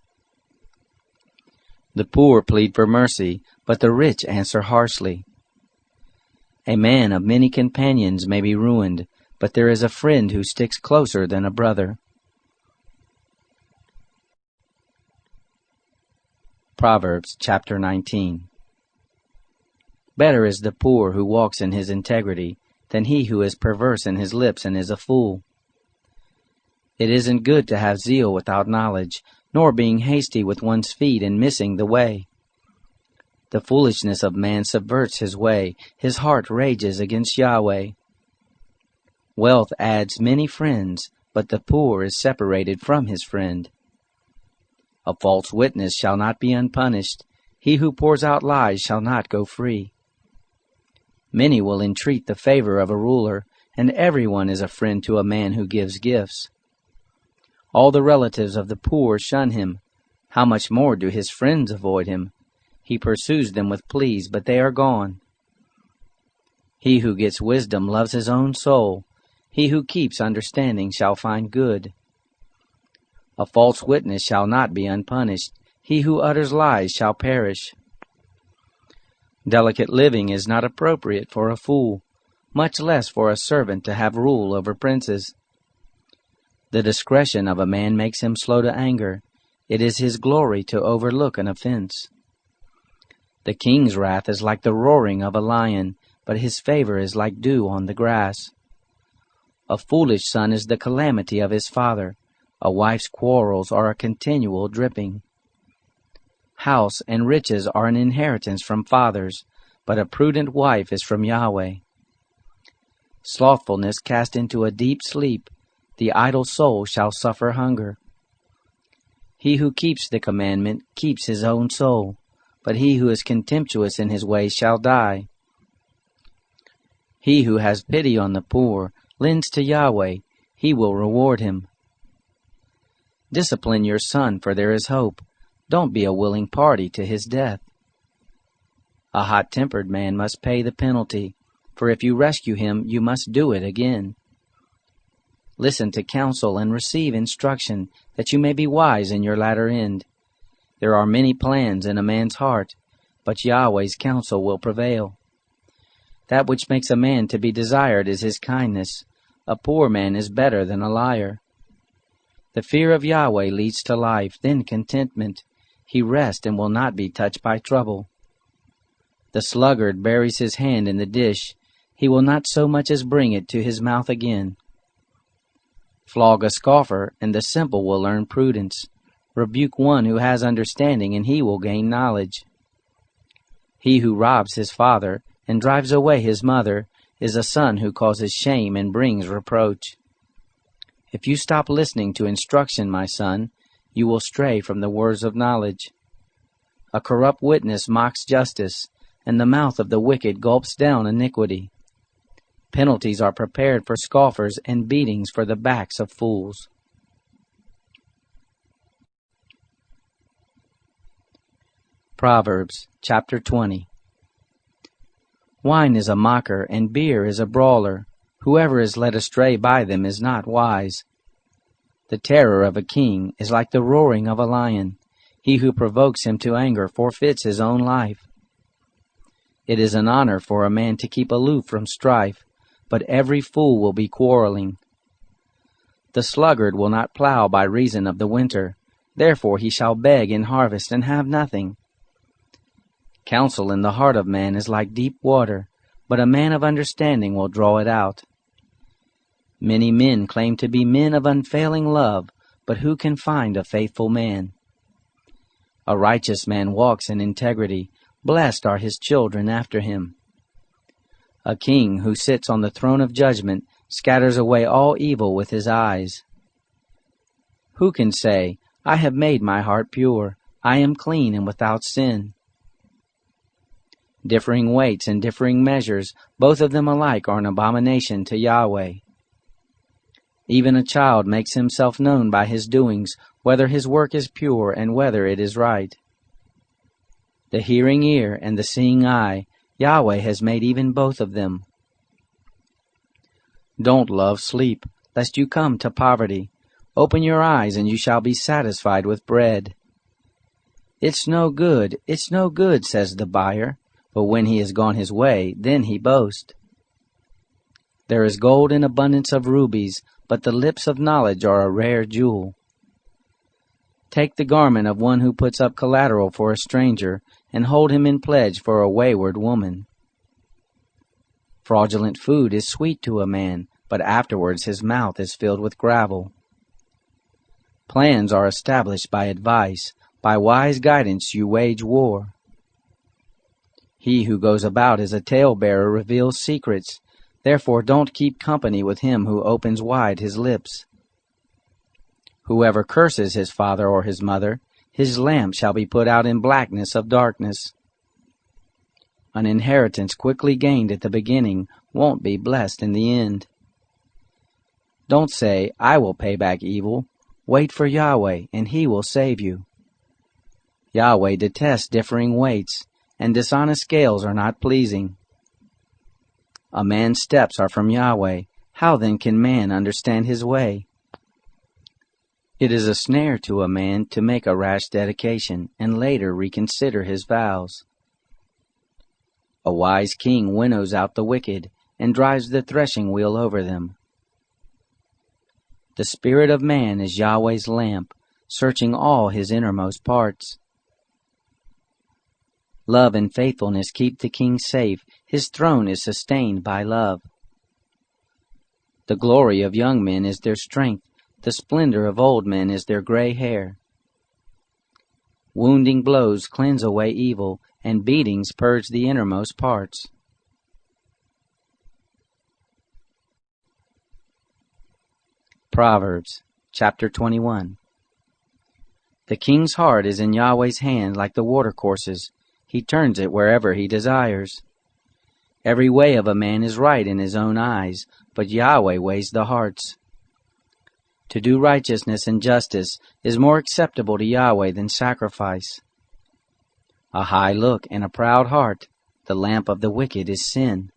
The poor plead for mercy, but the rich answer harshly. A man of many companions may be ruined, but there is a friend who sticks closer than a brother. Proverbs chapter 19. Better is the poor who walks in his integrity than he who is perverse in his lips and is a fool. It isn't good to have zeal without knowledge, nor being hasty with one's feet and missing the way. The foolishness of man subverts his way, his heart rages against Yahweh. Wealth adds many friends, but the poor is separated from his friend. A false witness shall not be unpunished. He who pours out lies shall not go free. Many will entreat the favor of a ruler, and everyone is a friend to a man who gives gifts. All the relatives of the poor shun him. How much more do his friends avoid him? He pursues them with pleas, but they are gone. He who gets wisdom loves his own soul. He who keeps understanding shall find good. A false witness shall not be unpunished. He who utters lies shall perish. Delicate living is not appropriate for a fool, much less for a servant to have rule over princes. The discretion of a man makes him slow to anger. It is his glory to overlook an offense. The king's wrath is like the roaring of a lion, but his favor is like dew on the grass. A foolish son is the calamity of his father. A wife's quarrels are a continual dripping. House and riches are an inheritance from fathers, but a prudent wife is from Yahweh. Slothfulness cast into a deep sleep. The idle soul shall suffer hunger. He who keeps the commandment keeps his own soul, but he who is contemptuous in his ways shall die. He who has pity on the poor lends to Yahweh. He will reward him. Discipline your son, for there is hope. Don't be a willing party to his death. A hot-tempered man must pay the penalty, for if you rescue him, you must do it again. Listen to counsel and receive instruction, that you may be wise in your latter end. There are many plans in a man's heart, but Yahweh's counsel will prevail. That which makes a man to be desired is his kindness. A poor man is better than a liar. The fear of Yahweh leads to life, then contentment. He rests and will not be touched by trouble. The sluggard buries his hand in the dish. He will not so much as bring it to his mouth again. Flog a scoffer, and the simple will learn prudence. Rebuke one who has understanding, and he will gain knowledge. He who robs his father and drives away his mother is a son who causes shame and brings reproach. If you stop listening to instruction, my son, you will stray from the words of knowledge. A corrupt witness mocks justice, and the mouth of the wicked gulps down iniquity. Penalties are prepared for scoffers and beatings for the backs of fools. Proverbs chapter 20. Wine is a mocker, and beer is a brawler. Whoever is led astray by them is not wise. The terror of a king is like the roaring of a lion. He who provokes him to anger forfeits his own life. It is an honor for a man to keep aloof from strife, but every fool will be quarreling. The sluggard will not plow by reason of the winter, therefore he shall beg in harvest and have nothing. Counsel in the heart of man is like deep water, but a man of understanding will draw it out. Many men claim to be men of unfailing love, but who can find a faithful man? A righteous man walks in integrity. Blessed are his children after him. A king who sits on the throne of judgment scatters away all evil with his eyes. Who can say, I have made my heart pure, I am clean and without sin. Differing weights and differing measures, both of them alike are an abomination to Yahweh. Even a child makes himself known by his doings, whether his work is pure and whether it is right. The hearing ear and the seeing eye, Yahweh has made even both of them. Don't love sleep, lest you come to poverty. Open your eyes, and you shall be satisfied with bread. It's no good, says the buyer, but when he has gone his way, then he boasts. There is gold in abundance of rubies, but the lips of knowledge are a rare jewel. Take the garment of one who puts up collateral for a stranger, and hold him in pledge for a wayward woman. Fraudulent food is sweet to a man, but afterwards his mouth is filled with gravel. Plans are established by advice. By wise guidance you wage war. He who goes about as a talebearer reveals secrets. Therefore don't keep company with him who opens wide his lips. Whoever curses his father or his mother, his lamp shall be put out in blackness of darkness. An inheritance quickly gained at the beginning won't be blessed in the end. Don't say, I will pay back evil. Wait for Yahweh, and he will save you. Yahweh detests differing weights, and dishonest scales are not pleasing. A man's steps are from Yahweh. How then can man understand his way? It is a snare to a man to make a rash dedication, and later reconsider his vows. A wise king winnows out the wicked, and drives the threshing wheel over them. The spirit of man is Yahweh's lamp, searching all his innermost parts. Love and faithfulness keep the king safe. His throne is sustained by love. The glory of young men is their strength. The splendor of old men is their gray hair. Wounding blows cleanse away evil, and beatings purge the innermost parts. Proverbs, chapter 21. The king's heart is in Yahweh's hand like the watercourses. He turns it wherever he desires. Every way of a man is right in his own eyes, but Yahweh weighs the hearts. To do righteousness and justice is more acceptable to Yahweh than sacrifice. A high look and a proud heart, the lamp of the wicked is sin.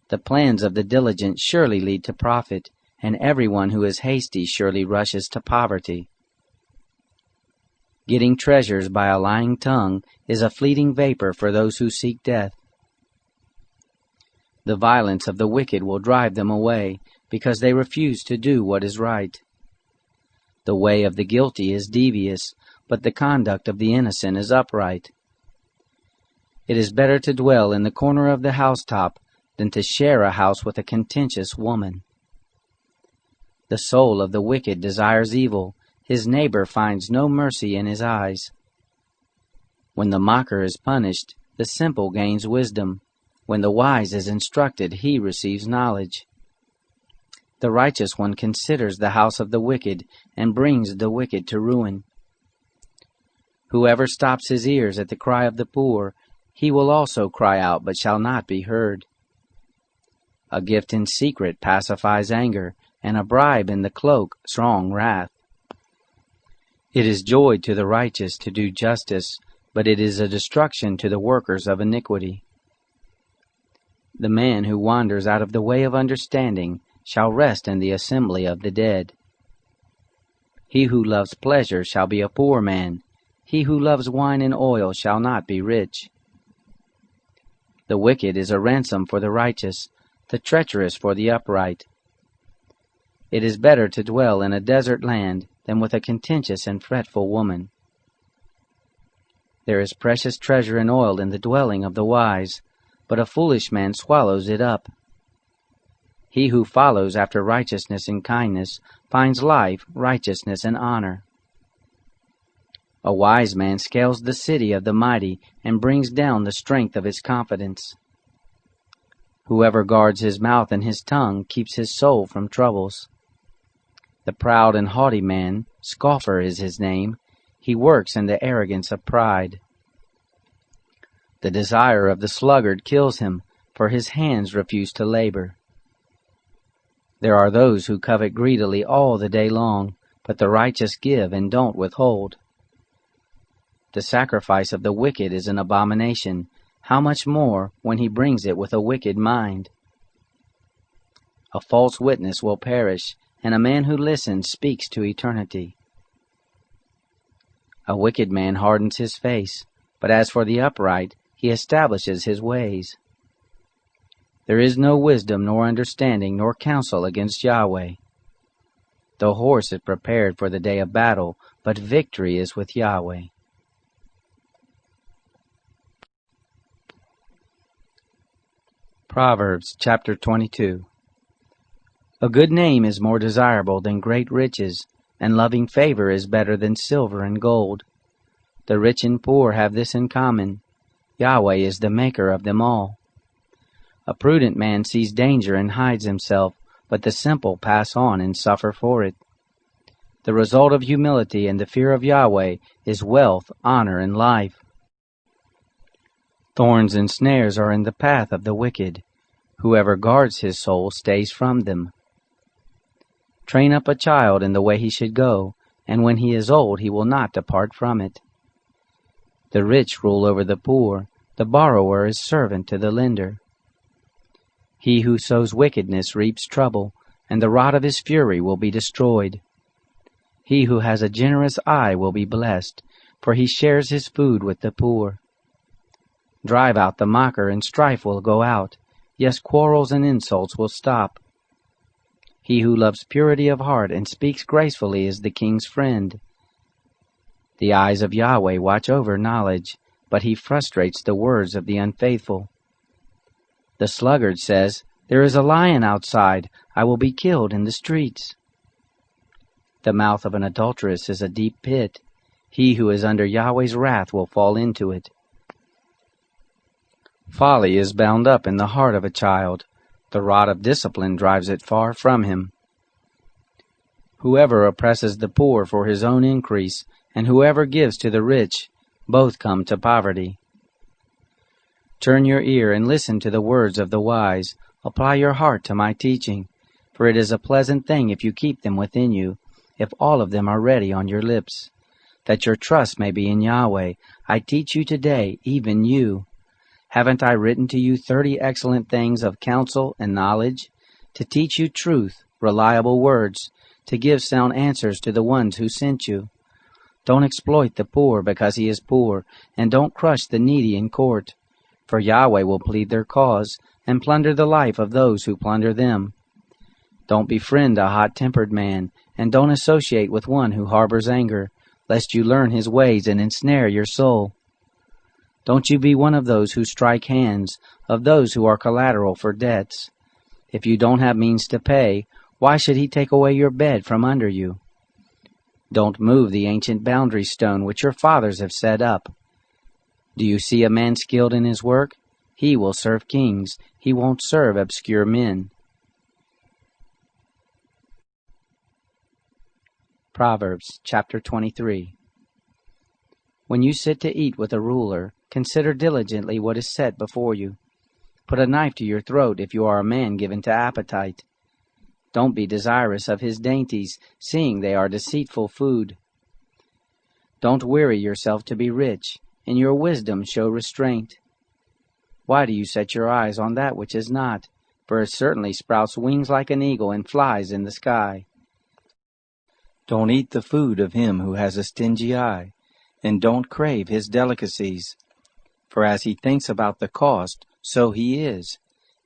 The plans of the diligent surely lead to profit, and everyone who is hasty surely rushes to poverty. Getting treasures by a lying tongue is a fleeting vapor for those who seek death. The violence of the wicked will drive them away, because they refuse to do what is right. The way of the guilty is devious, but the conduct of the innocent is upright. It is better to dwell in the corner of the housetop than to share a house with a contentious woman. The soul of the wicked desires evil. His neighbor finds no mercy in his eyes. When the mocker is punished, the simple gains wisdom. When the wise is instructed, he receives knowledge. The righteous one considers the house of the wicked, and brings the wicked to ruin. Whoever stops his ears at the cry of the poor, he will also cry out, but shall not be heard. A gift in secret pacifies anger, and a bribe in the cloak strong wrath. It is joy to the righteous to do justice, but it is a destruction to the workers of iniquity. The man who wanders out of the way of understanding shall rest in the assembly of the dead. He who loves pleasure shall be a poor man. He who loves wine and oil shall not be rich. The wicked is a ransom for the righteous, the treacherous for the upright. It is better to dwell in a desert land than with a contentious and fretful woman. There is precious treasure and oil in the dwelling of the wise, but a foolish man swallows it up. He who follows after righteousness and kindness finds life, righteousness, and honor. A wise man scales the city of the mighty and brings down the strength of his confidence. Whoever guards his mouth and his tongue keeps his soul from troubles. The proud and haughty man, scoffer is his name. He works in the arrogance of pride. The desire of the sluggard kills him, for his hands refuse to labor. There are those who covet greedily all the day long, but the righteous give and don't withhold. The sacrifice of the wicked is an abomination, how much more when he brings it with a wicked mind? A false witness will perish, and a man who listens speaks to eternity. A wicked man hardens his face, but as for the upright, he establishes his ways. There is no wisdom nor understanding nor counsel against Yahweh. The horse is prepared for the day of battle, but victory is with Yahweh. Proverbs chapter 22. A good name is more desirable than great riches, and loving favor is better than silver and gold. The rich and poor have this in common: Yahweh is the maker of them all. A prudent man sees danger and hides himself, but the simple pass on and suffer for it. The result of humility and the fear of Yahweh is wealth, honor, and life. Thorns and snares are in the path of the wicked. Whoever guards his soul stays from them. Train up a child in the way he should go, and when he is old he will not depart from it. The rich rule over the poor, the borrower is servant to the lender. He who sows wickedness reaps trouble, and the rod of his fury will be destroyed. He who has a generous eye will be blessed, for he shares his food with the poor. Drive out the mocker, and strife will go out. Yes, quarrels and insults will stop. He who loves purity of heart and speaks gracefully is the king's friend. The eyes of Yahweh watch over knowledge, but he frustrates the words of the unfaithful. The sluggard says, "There is a lion outside. I will be killed in the streets." The mouth of an adulteress is a deep pit. He who is under Yahweh's wrath will fall into it. Folly is bound up in the heart of a child. The rod of discipline drives it far from him. Whoever oppresses the poor for his own increase, and whoever gives to the rich, both come to poverty. Turn your ear and listen to the words of the wise. Apply your heart to my teaching, for it is a pleasant thing if you keep them within you, if all of them are ready on your lips. That your trust may be in Yahweh, I teach you today, even you. Haven't I written to you 30 excellent things of counsel and knowledge, to teach you truth, reliable words, to give sound answers to the ones who sent you? Don't exploit the poor because he is poor, and don't crush the needy in court, for Yahweh will plead their cause, and plunder the life of those who plunder them. Don't befriend a hot-tempered man, and don't associate with one who harbors anger, lest you learn his ways and ensnare your soul. Don't you be one of those who strike hands, of those who are collateral for debts. If you don't have means to pay, why should he take away your bed from under you? Don't move the ancient boundary stone which your fathers have set up. Do you see a man skilled in his work? He will serve kings. He won't serve obscure men. Proverbs chapter 23. When you sit to eat with a ruler, consider diligently what is set before you. Put a knife to your throat if you are a man given to appetite. Don't be desirous of his dainties, seeing they are deceitful food. Don't weary yourself to be rich. In your wisdom show restraint. Why do you set your eyes on that which is not? For it certainly sprouts wings like an eagle and flies in the sky. Don't eat the food of him who has a stingy eye, and don't crave his delicacies. For as he thinks about the cost, so he is.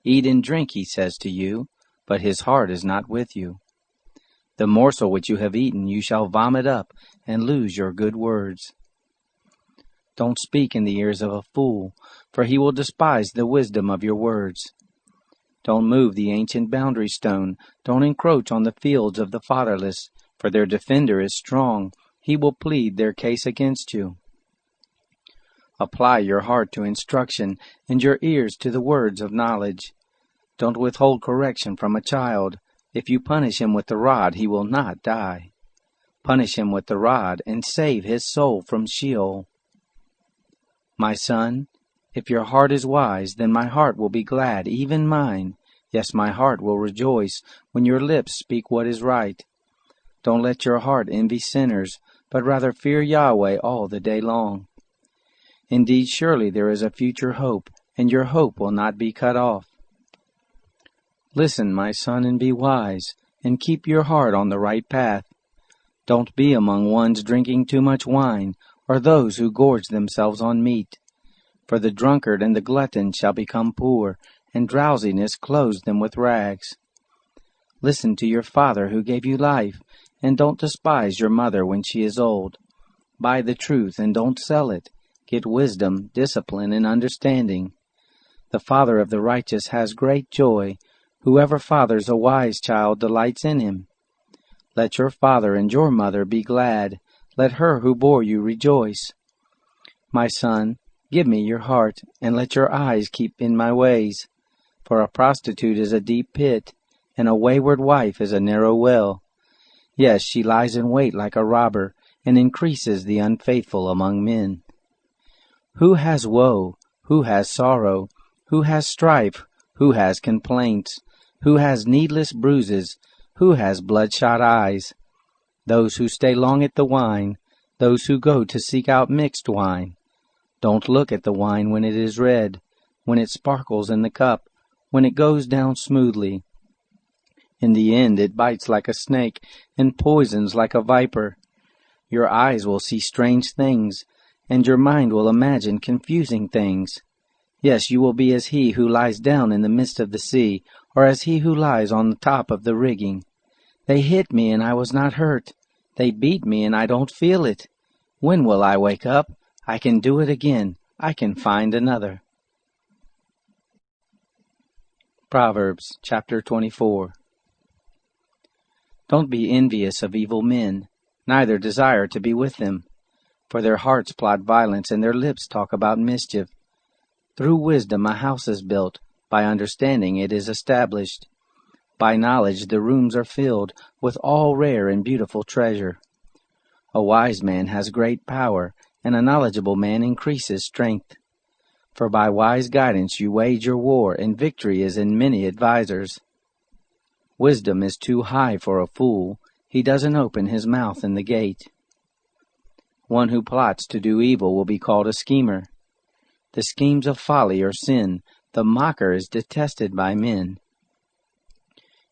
Eat and drink, he says to you, but his heart is not with you. The morsel which you have eaten you shall vomit up, and lose your good words. Don't speak in the ears of a fool, for he will despise the wisdom of your words. Don't move the ancient boundary stone. Don't encroach on the fields of the fatherless, for their defender is strong. He will plead their case against you. Apply your heart to instruction, and your ears to the words of knowledge. Don't withhold correction from a child. If you punish him with the rod, he will not die. Punish him with the rod, and save his soul from Sheol. My son, if your heart is wise, then my heart will be glad, even mine. Yes, my heart will rejoice when your lips speak what is right. Don't let your heart envy sinners, but rather fear Yahweh all the day long. Indeed, surely there is a future hope, and your hope will not be cut off. Listen, my son, and be wise, and keep your heart on the right path. Don't be among ones drinking too much wine, or those who gorge themselves on meat. For the drunkard and the glutton shall become poor, and drowsiness clothes them with rags. Listen to your father who gave you life, and don't despise your mother when she is old. Buy the truth and don't sell it. Get wisdom, discipline, and understanding. The father of the righteous has great joy. Whoever fathers a wise child delights in him. Let your father and your mother be glad. Let her who bore you rejoice. My son, give me your heart, and let your eyes keep in my ways. For a prostitute is a deep pit, and a wayward wife is a narrow well. Yes, she lies in wait like a robber, and increases the unfaithful among men. Who has woe? Who has sorrow? Who has strife? Who has complaints? Who has needless bruises? Who has bloodshot eyes? Those who stay long at the wine, those who go to seek out mixed wine. Don't look at the wine when it is red, when it sparkles in the cup, when it goes down smoothly. In the end it bites like a snake, and poisons like a viper. Your eyes will see strange things, and your mind will imagine confusing things. Yes, you will be as he who lies down in the midst of the sea, or as he who lies on the top of the rigging. They hit me, and I was not hurt. They beat me, and I don't feel it. When will I wake up? I can do it again. I can find another. Proverbs chapter 24. Don't be envious of evil men, neither desire to be with them. For their hearts plot violence, and their lips talk about mischief. Through wisdom a house is built, by understanding it is established. By knowledge the rooms are filled with all rare and beautiful treasure. A wise man has great power, and a knowledgeable man increases strength. For by wise guidance you wage your war, and victory is in many advisers. Wisdom is too high for a fool. He doesn't open his mouth in the gate. One who plots to do evil will be called a schemer. The schemes of folly are sin. The mocker is detested by men.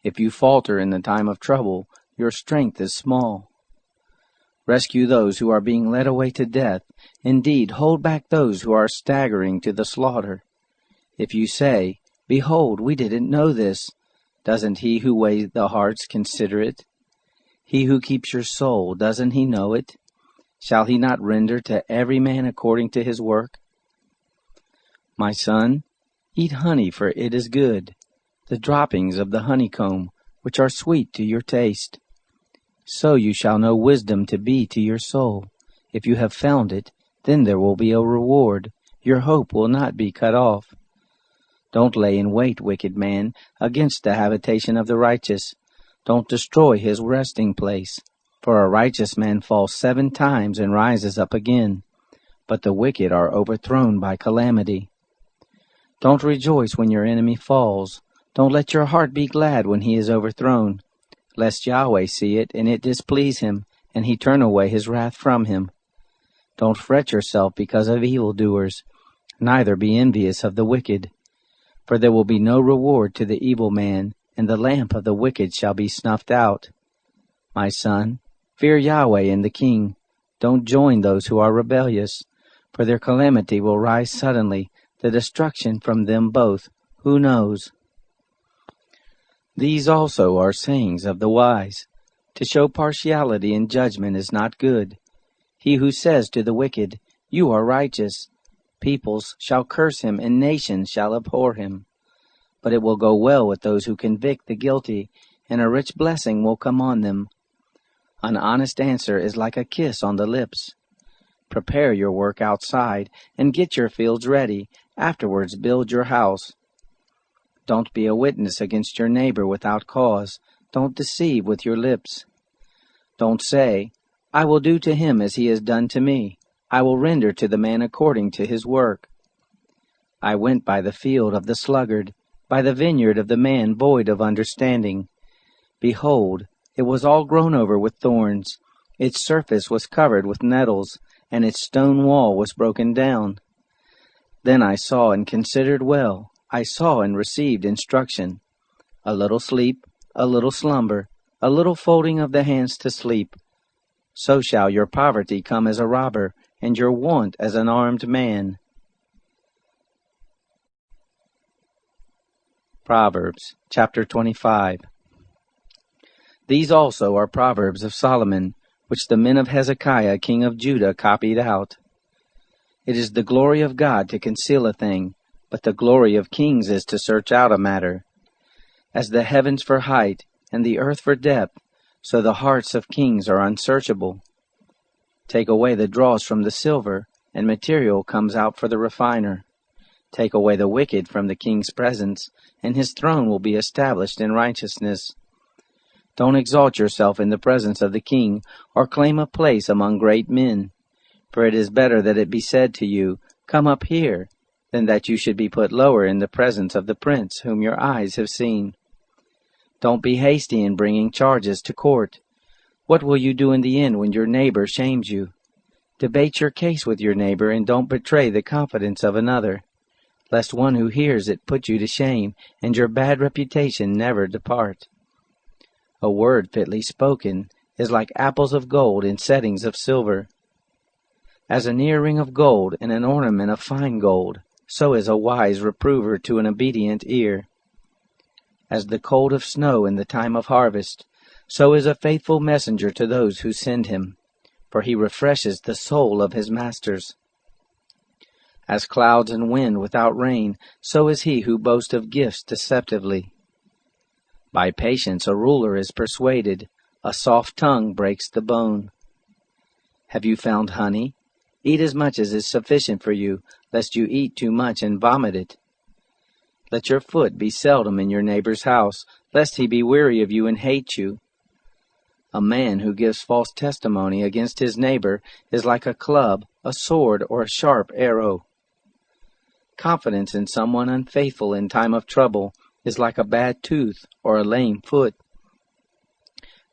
If you falter in the time of trouble, your strength is small. Rescue those who are being led away to death. Indeed, hold back those who are staggering to the slaughter. If you say, "Behold, we didn't know this," doesn't he who weighs the hearts consider it? He who keeps your soul, doesn't he know it? Shall he not render to every man according to his work? My son, eat honey, for it is good, the droppings of the honeycomb, which are sweet to your taste. So you shall know wisdom to be to your soul. If you have found it, then there will be a reward. Your hope will not be cut off. Don't lay in wait, wicked man, against the habitation of the righteous. Don't destroy his resting place. For a righteous man falls 7 times and rises up again, but the wicked are overthrown by calamity. Don't rejoice when your enemy falls. Don't let your heart be glad when he is overthrown, lest Yahweh see it and it displease him, and he turn away his wrath from him. Don't fret yourself because of evildoers, neither be envious of the wicked. For there will be no reward to the evil man, and the lamp of the wicked shall be snuffed out. My son, fear Yahweh and the king. Don't join those who are rebellious, for their calamity will rise suddenly, the destruction from them both. Who knows? These also are sayings of the wise. To show partiality in judgment is not good. He who says to the wicked, "You are righteous," peoples shall curse him, and nations shall abhor him. But it will go well with those who convict the guilty, and a rich blessing will come on them. An honest answer is like a kiss on the lips. Prepare your work outside, and get your fields ready. Afterwards build your house. Don't be a witness against your neighbor without cause. Don't deceive with your lips. Don't say, I will do to him as he has done to me. I will render to the man according to his work. I went by the field of the sluggard, by the vineyard of the man void of understanding. Behold, it was all grown over with thorns. Its surface was covered with nettles, and its stone wall was broken down. Then I saw and considered well. I saw and received instruction. A little sleep, a little slumber, a little folding of the hands to sleep. So shall your poverty come as a robber, and your want as an armed man. Proverbs chapter 25. These also are Proverbs of Solomon, which the men of Hezekiah king of Judah copied out. It is the glory of God to conceal a thing, but the glory of kings is to search out a matter. As the heavens for height, and the earth for depth, so the hearts of kings are unsearchable. Take away the dross from the silver, and material comes out for the refiner. Take away the wicked from the king's presence, and his throne will be established in righteousness. Don't exalt yourself in the presence of the king, or claim a place among great men. For it is better that it be said to you, Come up here, than that you should be put lower in the presence of the prince whom your eyes have seen. Don't be hasty in bringing charges to court. What will you do in the end when your neighbor shames you? Debate your case with your neighbor, and don't betray the confidence of another, lest one who hears it put you to shame, and your bad reputation never depart. A word fitly spoken is like apples of gold in settings of silver. As an earring of gold and an ornament of fine gold, so is a wise reprover to an obedient ear. As the cold of snow in the time of harvest, so is a faithful messenger to those who send him, for he refreshes the soul of his masters. As clouds and wind without rain, so is he who boasts of gifts deceptively. By patience a ruler is persuaded, a soft tongue breaks the bone. Have you found honey? Eat as much as is sufficient for you, lest you eat too much and vomit it. Let your foot be seldom in your neighbor's house, lest he be weary of you and hate you. A man who gives false testimony against his neighbor is like a club, a sword, or a sharp arrow. Confidence in someone unfaithful in time of trouble is like a bad tooth or a lame foot.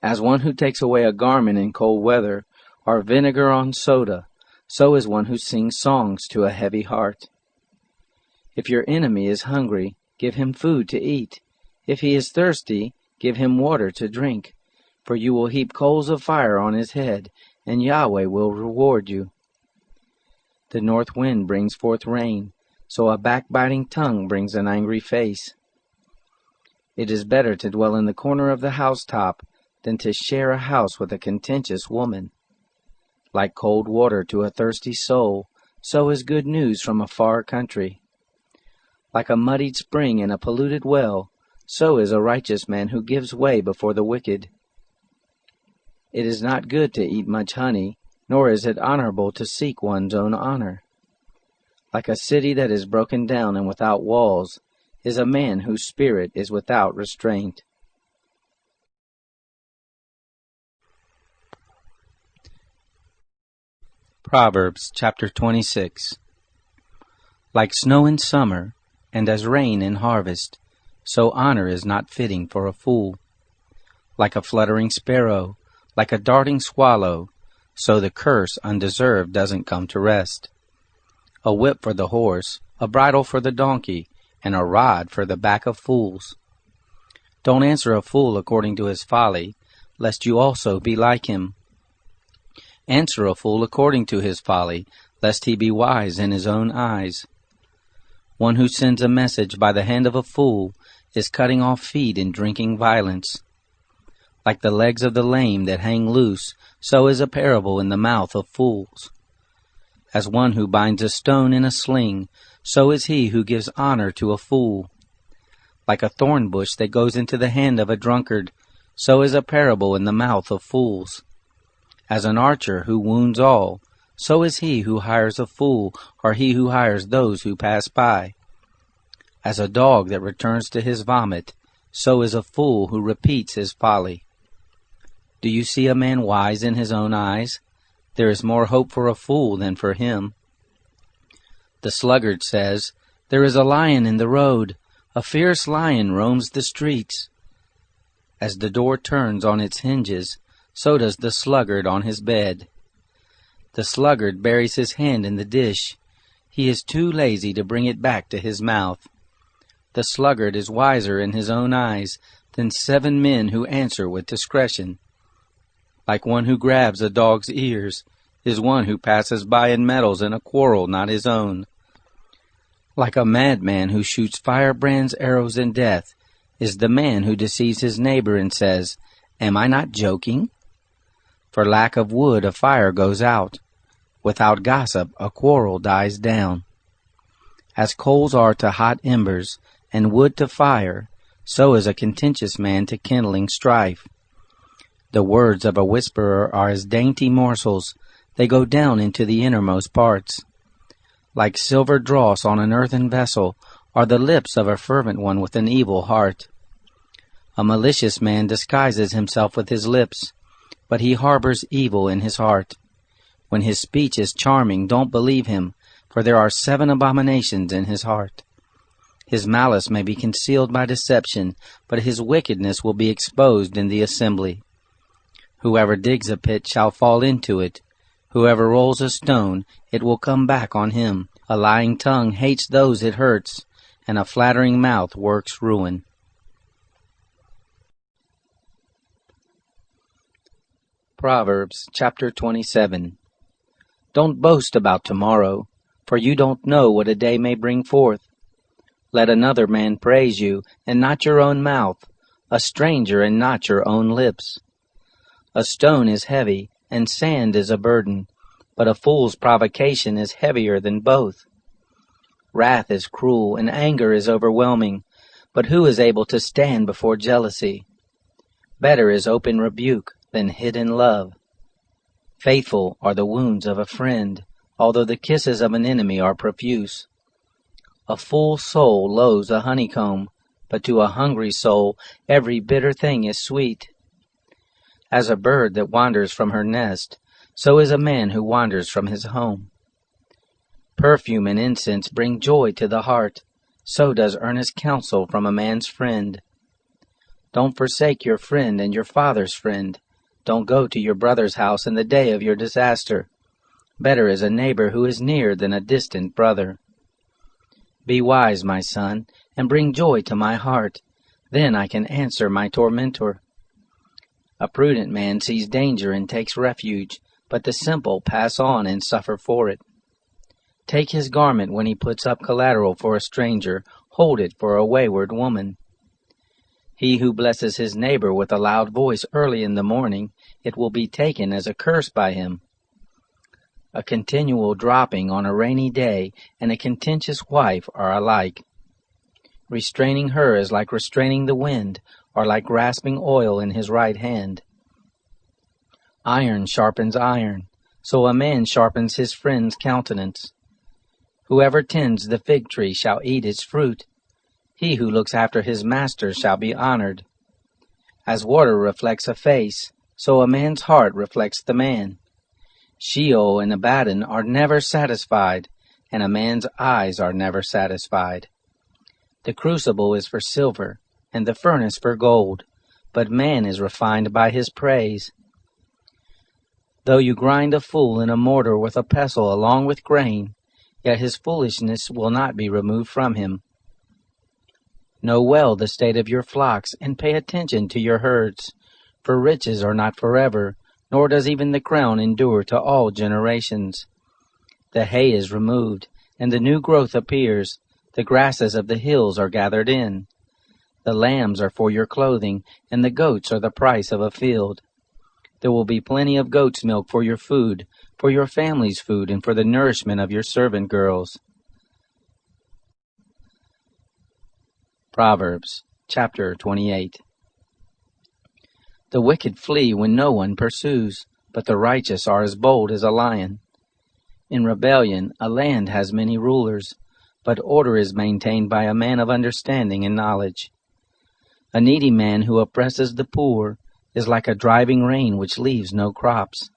As one who takes away a garment in cold weather, or vinegar on soda, so is one who sings songs to a heavy heart. If your enemy is hungry, give him food to eat. If he is thirsty, give him water to drink. For you will heap coals of fire on his head, and Yahweh will reward you. The north wind brings forth rain, so a backbiting tongue brings an angry face. It is better to dwell in the corner of the housetop than to share a house with a contentious woman. Like cold water to a thirsty soul, so is good news from a far country. Like a muddied spring in a polluted well, so is a righteous man who gives way before the wicked. It is not good to eat much honey, nor is it honorable to seek one's own honor. Like a city that is broken down and without walls, is a man whose spirit is without restraint. Proverbs chapter 26. Like snow in summer, and as rain in harvest, so honor is not fitting for a fool. Like a fluttering sparrow, like a darting swallow, so the curse undeserved doesn't come to rest. A whip for the horse, a bridle for the donkey, and a rod for the back of fools. Don't answer a fool according to his folly, lest you also be like him. Answer a fool according to his folly, lest he be wise in his own eyes. One who sends a message by the hand of a fool is cutting off feet and drinking violence. Like the legs of the lame that hang loose, so is a parable in the mouth of fools. As one who binds a stone in a sling, so is he who gives honor to a fool. Like a thorn bush that goes into the hand of a drunkard, so is a parable in the mouth of fools. As an archer who wounds all, so is he who hires a fool, or he who hires those who pass by. As a dog that returns to his vomit, so is a fool who repeats his folly. Do you see a man wise in his own eyes? There is more hope for a fool than for him. The sluggard says, "There is a lion in the road. A fierce lion roams the streets." As the door turns on its hinges, so does the sluggard on his bed. The sluggard buries his hand in the dish. He is too lazy to bring it back to his mouth. The sluggard is wiser in his own eyes than 7 men who answer with discretion. Like one who grabs a dog's ears is one who passes by and meddles in a quarrel not his own. Like a madman who shoots firebrands, arrows, and death is the man who deceives his neighbor and says, "Am I not joking?" For lack of wood a fire goes out. Without gossip a quarrel dies down. As coals are to hot embers, and wood to fire, so is a contentious man to kindling strife. The words of a whisperer are as dainty morsels, they go down into the innermost parts. Like silver dross on an earthen vessel are the lips of a fervent one with an evil heart. A malicious man disguises himself with his lips, but he harbors evil in his heart. When his speech is charming, don't believe him, for there are 7 abominations in his heart. His malice may be concealed by deception, but his wickedness will be exposed in the assembly. Whoever digs a pit shall fall into it. Whoever rolls a stone, it will come back on him. A lying tongue hates those it hurts, and a flattering mouth works ruin. Proverbs chapter 27. Don't boast about tomorrow, for you don't know what a day may bring forth. Let another man praise you, and not your own mouth, a stranger and not your own lips. A stone is heavy, and sand is a burden, but a fool's provocation is heavier than both. Wrath is cruel, and anger is overwhelming, but who is able to stand before jealousy? Better is open rebuke than hidden love. Faithful are the wounds of a friend, although the kisses of an enemy are profuse. A full soul loathes a honeycomb, but to a hungry soul every bitter thing is sweet. As a bird that wanders from her nest, so is a man who wanders from his home. Perfume and incense bring joy to the heart, so does earnest counsel from a man's friend. Don't forsake your friend and your father's friend. Don't go to your brother's house in the day of your disaster. Better is a neighbor who is near than a distant brother. Be wise, my son, and bring joy to my heart. Then I can answer my tormentor. A prudent man sees danger and takes refuge, but the simple pass on and suffer for it. Take his garment when he puts up collateral for a stranger, hold it for a wayward woman. He who blesses his neighbor with a loud voice early in the morning, it will be taken as a curse by him. A continual dropping on a rainy day and a contentious wife are alike. Restraining her is like restraining the wind, or like grasping oil in his right hand. Iron sharpens iron, so a man sharpens his friend's countenance. Whoever tends the fig tree shall eat its fruit. He who looks after his master shall be honored. As water reflects a face, so a man's heart reflects the man. Sheol and Abaddon are never satisfied, and a man's eyes are never satisfied. The crucible is for silver, and the furnace for gold, but man is refined by his praise. Though you grind a fool in a mortar with a pestle along with grain, yet his foolishness will not be removed from him. Know well the state of your flocks, and pay attention to your herds, for riches are not forever, nor does even the crown endure to all generations. The hay is removed, and the new growth appears. The grasses of the hills are gathered in. The lambs are for your clothing, and the goats are the price of a field. There will be plenty of goat's milk for your food, for your family's food, and for the nourishment of your servant girls. Proverbs chapter 28. The wicked flee when no one pursues, but the righteous are as bold as a lion. In rebellion a land has many rulers, but order is maintained by a man of understanding and knowledge. A needy man who oppresses the poor is like a driving rain which leaves no crops.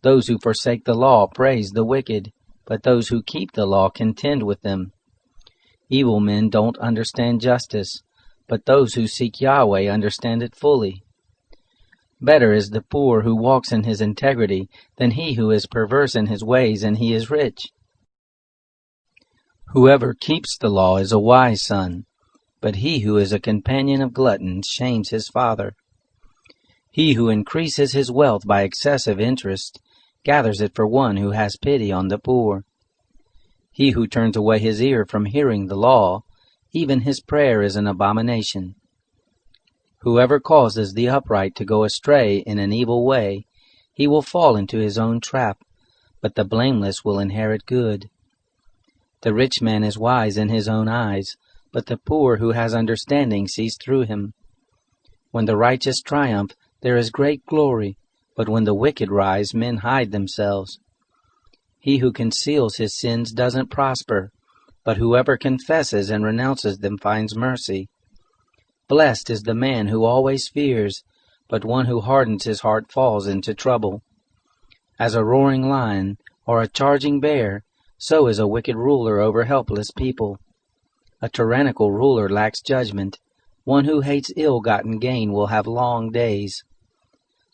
Those who forsake the law praise the wicked, but those who keep the law contend with them. Evil men don't understand justice, but those who seek Yahweh understand it fully. Better is the poor who walks in his integrity than he who is perverse in his ways and he is rich. Whoever keeps the law is a wise son, but he who is a companion of gluttons shames his father. He who increases his wealth by excessive interest gathers it for one who has pity on the poor. He who turns away his ear from hearing the law, even his prayer is an abomination. Whoever causes the upright to go astray in an evil way, he will fall into his own trap, but the blameless will inherit good. The rich man is wise in his own eyes, but the poor who has understanding sees through him. When the righteous triumph, there is great glory, but when the wicked rise, men hide themselves. He who conceals his sins doesn't prosper, but whoever confesses and renounces them finds mercy. Blessed is the man who always fears, but one who hardens his heart falls into trouble. As a roaring lion or a charging bear, so is a wicked ruler over helpless people. A tyrannical ruler lacks judgment. One who hates ill-gotten gain will have long days.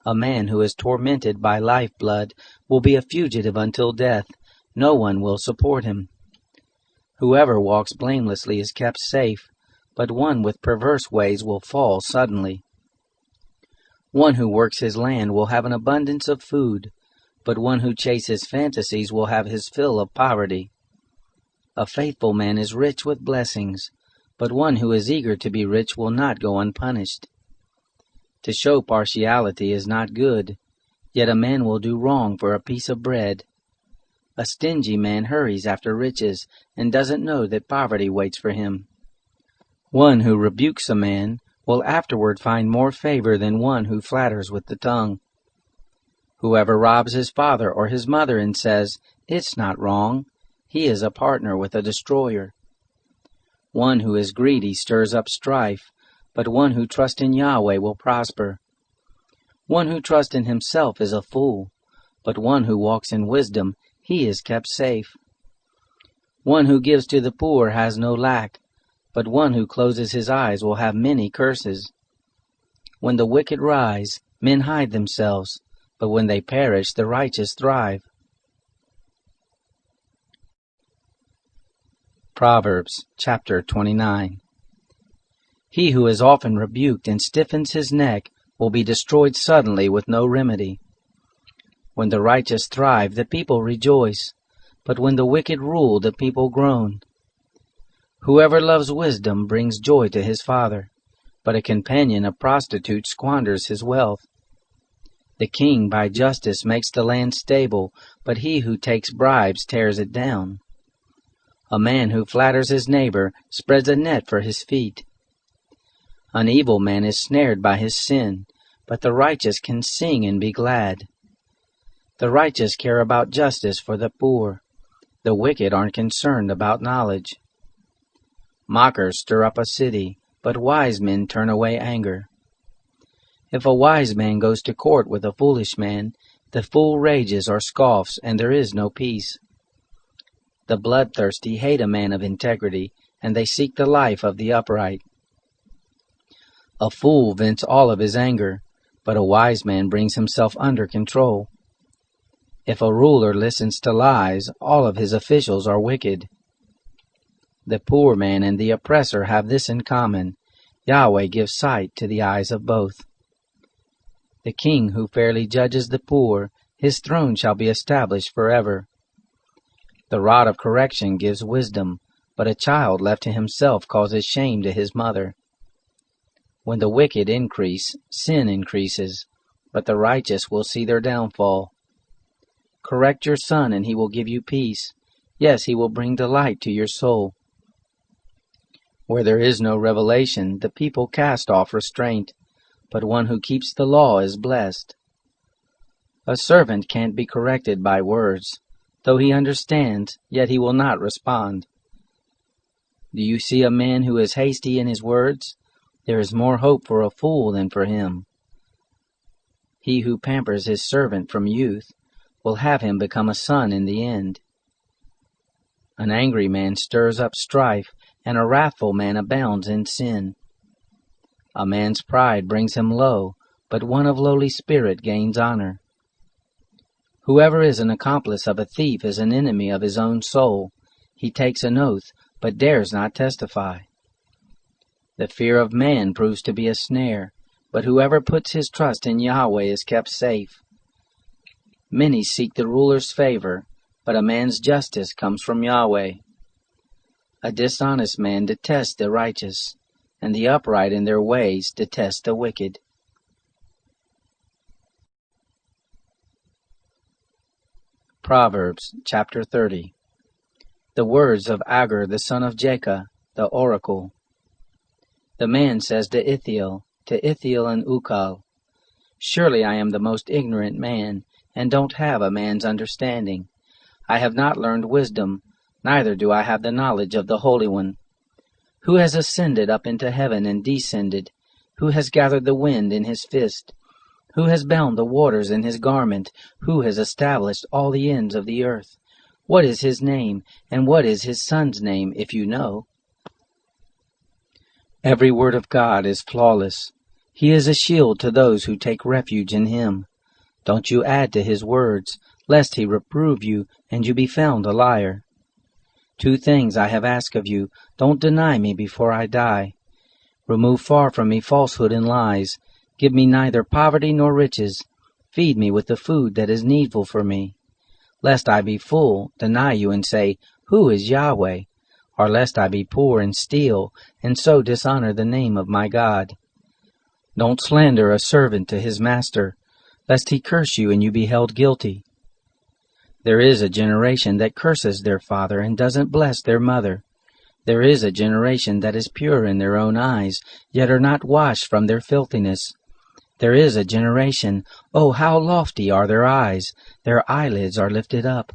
A man who is tormented by lifeblood will be a fugitive until death. No one will support him. Whoever walks blamelessly is kept safe, but one with perverse ways will fall suddenly. One who works his land will have an abundance of food, but one who chases fantasies will have his fill of poverty. A faithful man is rich with blessings, but one who is eager to be rich will not go unpunished. To show partiality is not good, yet a man will do wrong for a piece of bread. A stingy man hurries after riches and doesn't know that poverty waits for him. One who rebukes a man will afterward find more favor than one who flatters with the tongue. Whoever robs his father or his mother and says, "It's not wrong," he is a partner with a destroyer. One who is greedy stirs up strife, but one who trusts in Yahweh will prosper. One who trusts in himself is a fool, but one who walks in wisdom, he is kept safe. One who gives to the poor has no lack, but one who closes his eyes will have many curses. When the wicked rise, men hide themselves, but when they perish, the righteous thrive. Proverbs chapter 29. He who is often rebuked and stiffens his neck will be destroyed suddenly with no remedy. When the righteous thrive, the people rejoice, but when the wicked rule, the people groan. Whoever loves wisdom brings joy to his father, but a companion of prostitutes squanders his wealth. The king by justice makes the land stable, but he who takes bribes tears it down. A man who flatters his neighbor spreads a net for his feet. An evil man is snared by his sin, but the righteous can sing and be glad. The righteous care about justice for the poor. The wicked aren't concerned about knowledge. Mockers stir up a city, but wise men turn away anger. If a wise man goes to court with a foolish man, the fool rages or scoffs, and there is no peace. The bloodthirsty hate a man of integrity, and they seek the life of the upright. A fool vents all of his anger, but a wise man brings himself under control. If a ruler listens to lies, all of his officials are wicked. The poor man and the oppressor have this in common: Yahweh gives sight to the eyes of both. The king who fairly judges the poor, his throne shall be established forever. The rod of correction gives wisdom, but a child left to himself causes shame to his mother. When the wicked increase, sin increases, but the righteous will see their downfall. Correct your son, and he will give you peace. Yes, he will bring delight to your soul. Where there is no revelation, the people cast off restraint, but one who keeps the law is blessed. A servant can't be corrected by words. Though he understands, yet he will not respond. Do you see a man who is hasty in his words? There is more hope for a fool than for him. He who pampers his servant from youth will have him become a son in the end. An angry man stirs up strife, and a wrathful man abounds in sin. A man's pride brings him low, but one of lowly spirit gains honor. Whoever is an accomplice of a thief is an enemy of his own soul. He takes an oath, but dares not testify. The fear of man proves to be a snare, but whoever puts his trust in Yahweh is kept safe. Many seek the ruler's favor, but a man's justice comes from Yahweh. A dishonest man detests the righteous, and the upright in their ways detest the wicked. Proverbs chapter 30. The words of Agur the son of Jacob, the oracle. The man says to Ithiel and Ukal, Surely I am the most ignorant man, and don't have a man's understanding. I have not learned wisdom, neither do I have the knowledge of the Holy One. Who has ascended up into heaven and descended? Who has gathered the wind in his fist? Who has bound the waters in his garment? Who has established all the ends of the earth? What is his name, and what is his son's name, if you know? Every word of God is flawless. He is a shield to those who take refuge in him. Don't you add to his words, lest he reprove you, and you be found a liar. 2 things I have asked of you. Don't deny me before I die. Remove far from me falsehood and lies. Give me neither poverty nor riches. Feed me with the food that is needful for me. Lest I be full, deny you and say, Who is Yahweh? Or lest I be poor and steal, and so dishonor the name of my God. Don't slander a servant to his master, lest he curse you and you be held guilty. There is a generation that curses their father and doesn't bless their mother. There is a generation that is pure in their own eyes, yet are not washed from their filthiness. There is a generation, oh, how lofty are their eyes! Their eyelids are lifted up.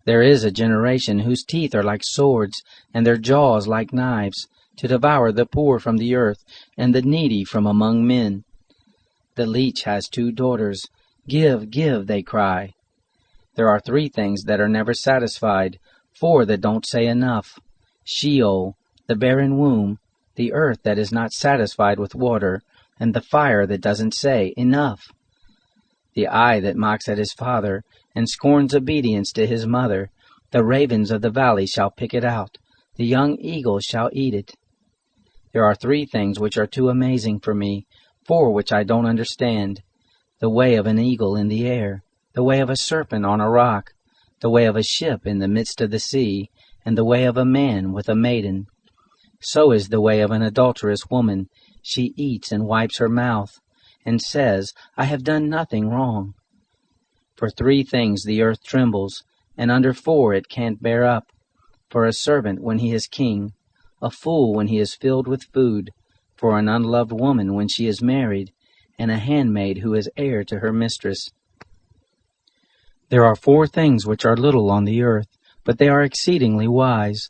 There is a generation whose teeth are like swords, and their jaws like knives, to devour the poor from the earth, and the needy from among men. The leech has 2 daughters. Give, give, they cry. There are 3 things that are never satisfied, 4 that don't say enough. Sheol, the barren womb, the earth that is not satisfied with water, and the fire that doesn't say enough. The eye that mocks at his father, and scorns obedience to his mother, the ravens of the valley shall pick it out, the young eagles shall eat it. There are 3 things which are too amazing for me, 4 which I don't understand. The way of an eagle in the air, the way of a serpent on a rock, the way of a ship in the midst of the sea, and the way of a man with a maiden. So is the way of an adulterous woman. She eats and wipes her mouth, and says, I have done nothing wrong. For 3 things the earth trembles, and under 4 it can't bear up. For a servant when he is king, a fool when he is filled with food, for an unloved woman when she is married, and a handmaid who is heir to her mistress. There are 4 things which are little on the earth, but they are exceedingly wise.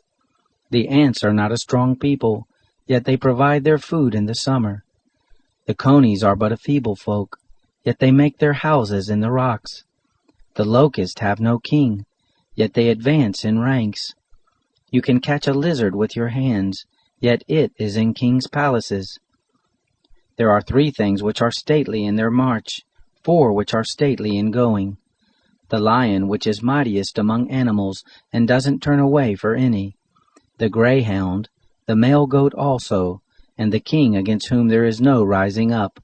The ants are not a strong people, yet they provide their food in the summer. The conies are but a feeble folk, yet they make their houses in the rocks. The locusts have no king, yet they advance in ranks. You can catch a lizard with your hands, yet it is in kings' palaces. There are 3 things which are stately in their march, 4 which are stately in going. The lion which is mightiest among animals, and doesn't turn away for any. The greyhound, the male goat also, and the king against whom there is no rising up.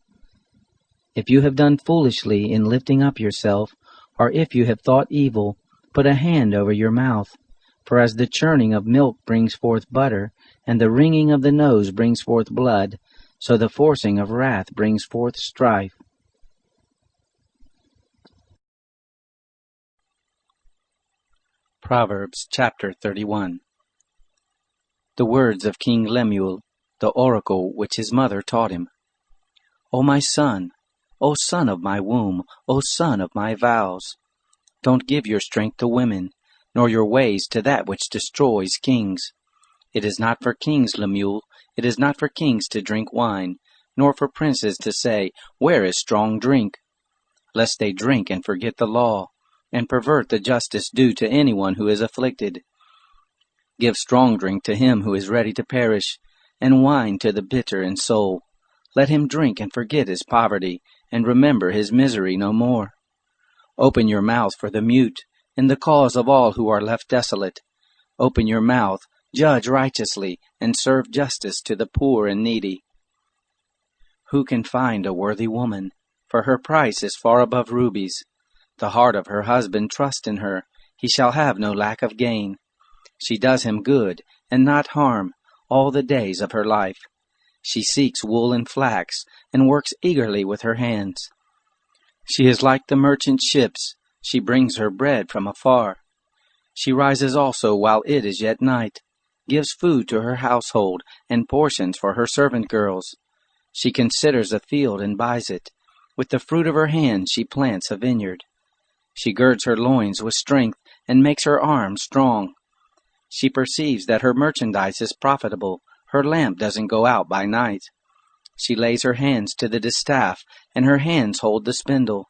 If you have done foolishly in lifting up yourself, or if you have thought evil, put a hand over your mouth. For as the churning of milk brings forth butter, and the wringing of the nose brings forth blood, so the forcing of wrath brings forth strife. Proverbs chapter 31. The words of King Lemuel, the oracle which his mother taught him. O my son, O son of my womb, O son of my vows, don't give your strength to women, nor your ways to that which destroys kings. It is not for kings, Lemuel, it is not for kings to drink wine, nor for princes to say, Where is strong drink? lest they drink and forget the law, and pervert the justice due to anyone who is afflicted. Give strong drink to him who is ready to perish, and wine to the bitter in soul. Let him drink and forget his poverty, and remember his misery no more. Open your mouth for the mute, in the cause of all who are left desolate. Open your mouth, judge righteously, and serve justice to the poor and needy. Who can find a worthy woman? For her price is far above rubies. The heart of her husband trusts in her, he shall have no lack of gain. She does him good, and not harm, all the days of her life. She seeks wool and flax, and works eagerly with her hands. She is like the merchant ships, she brings her bread from afar. She rises also while it is yet night, gives food to her household, and portions for her servant girls. She considers a field and buys it. With the fruit of her hand she plants a vineyard. She girds her loins with strength, and makes her arms strong. She perceives that her merchandise is profitable, her lamp doesn't go out by night. She lays her hands to the distaff, and her hands hold the spindle.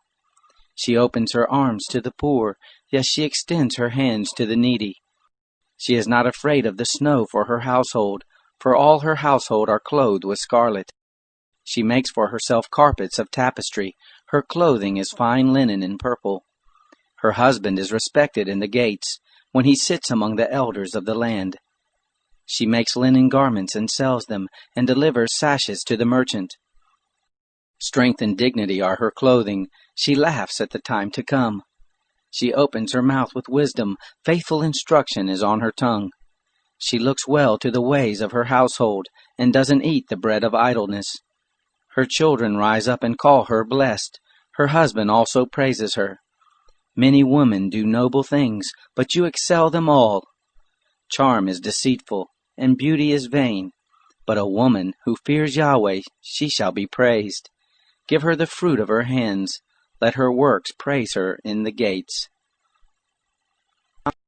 She opens her arms to the poor, yes, she extends her hands to the needy. She is not afraid of the snow for her household, for all her household are clothed with scarlet. She makes for herself carpets of tapestry, her clothing is fine linen and purple. Her husband is respected in the gates, when he sits among the elders of the land. She makes linen garments and sells them, and delivers sashes to the merchant. Strength and dignity are her clothing, she laughs at the time to come. She opens her mouth with wisdom, faithful instruction is on her tongue. She looks well to the ways of her household, and doesn't eat the bread of idleness. Her children rise up and call her blessed. Her husband also praises her. Many women do noble things, but you excel them all. Charm is deceitful, and beauty is vain. But a woman who fears Yahweh, she shall be praised. Give her the fruit of her hands. Let her works praise her in the gates.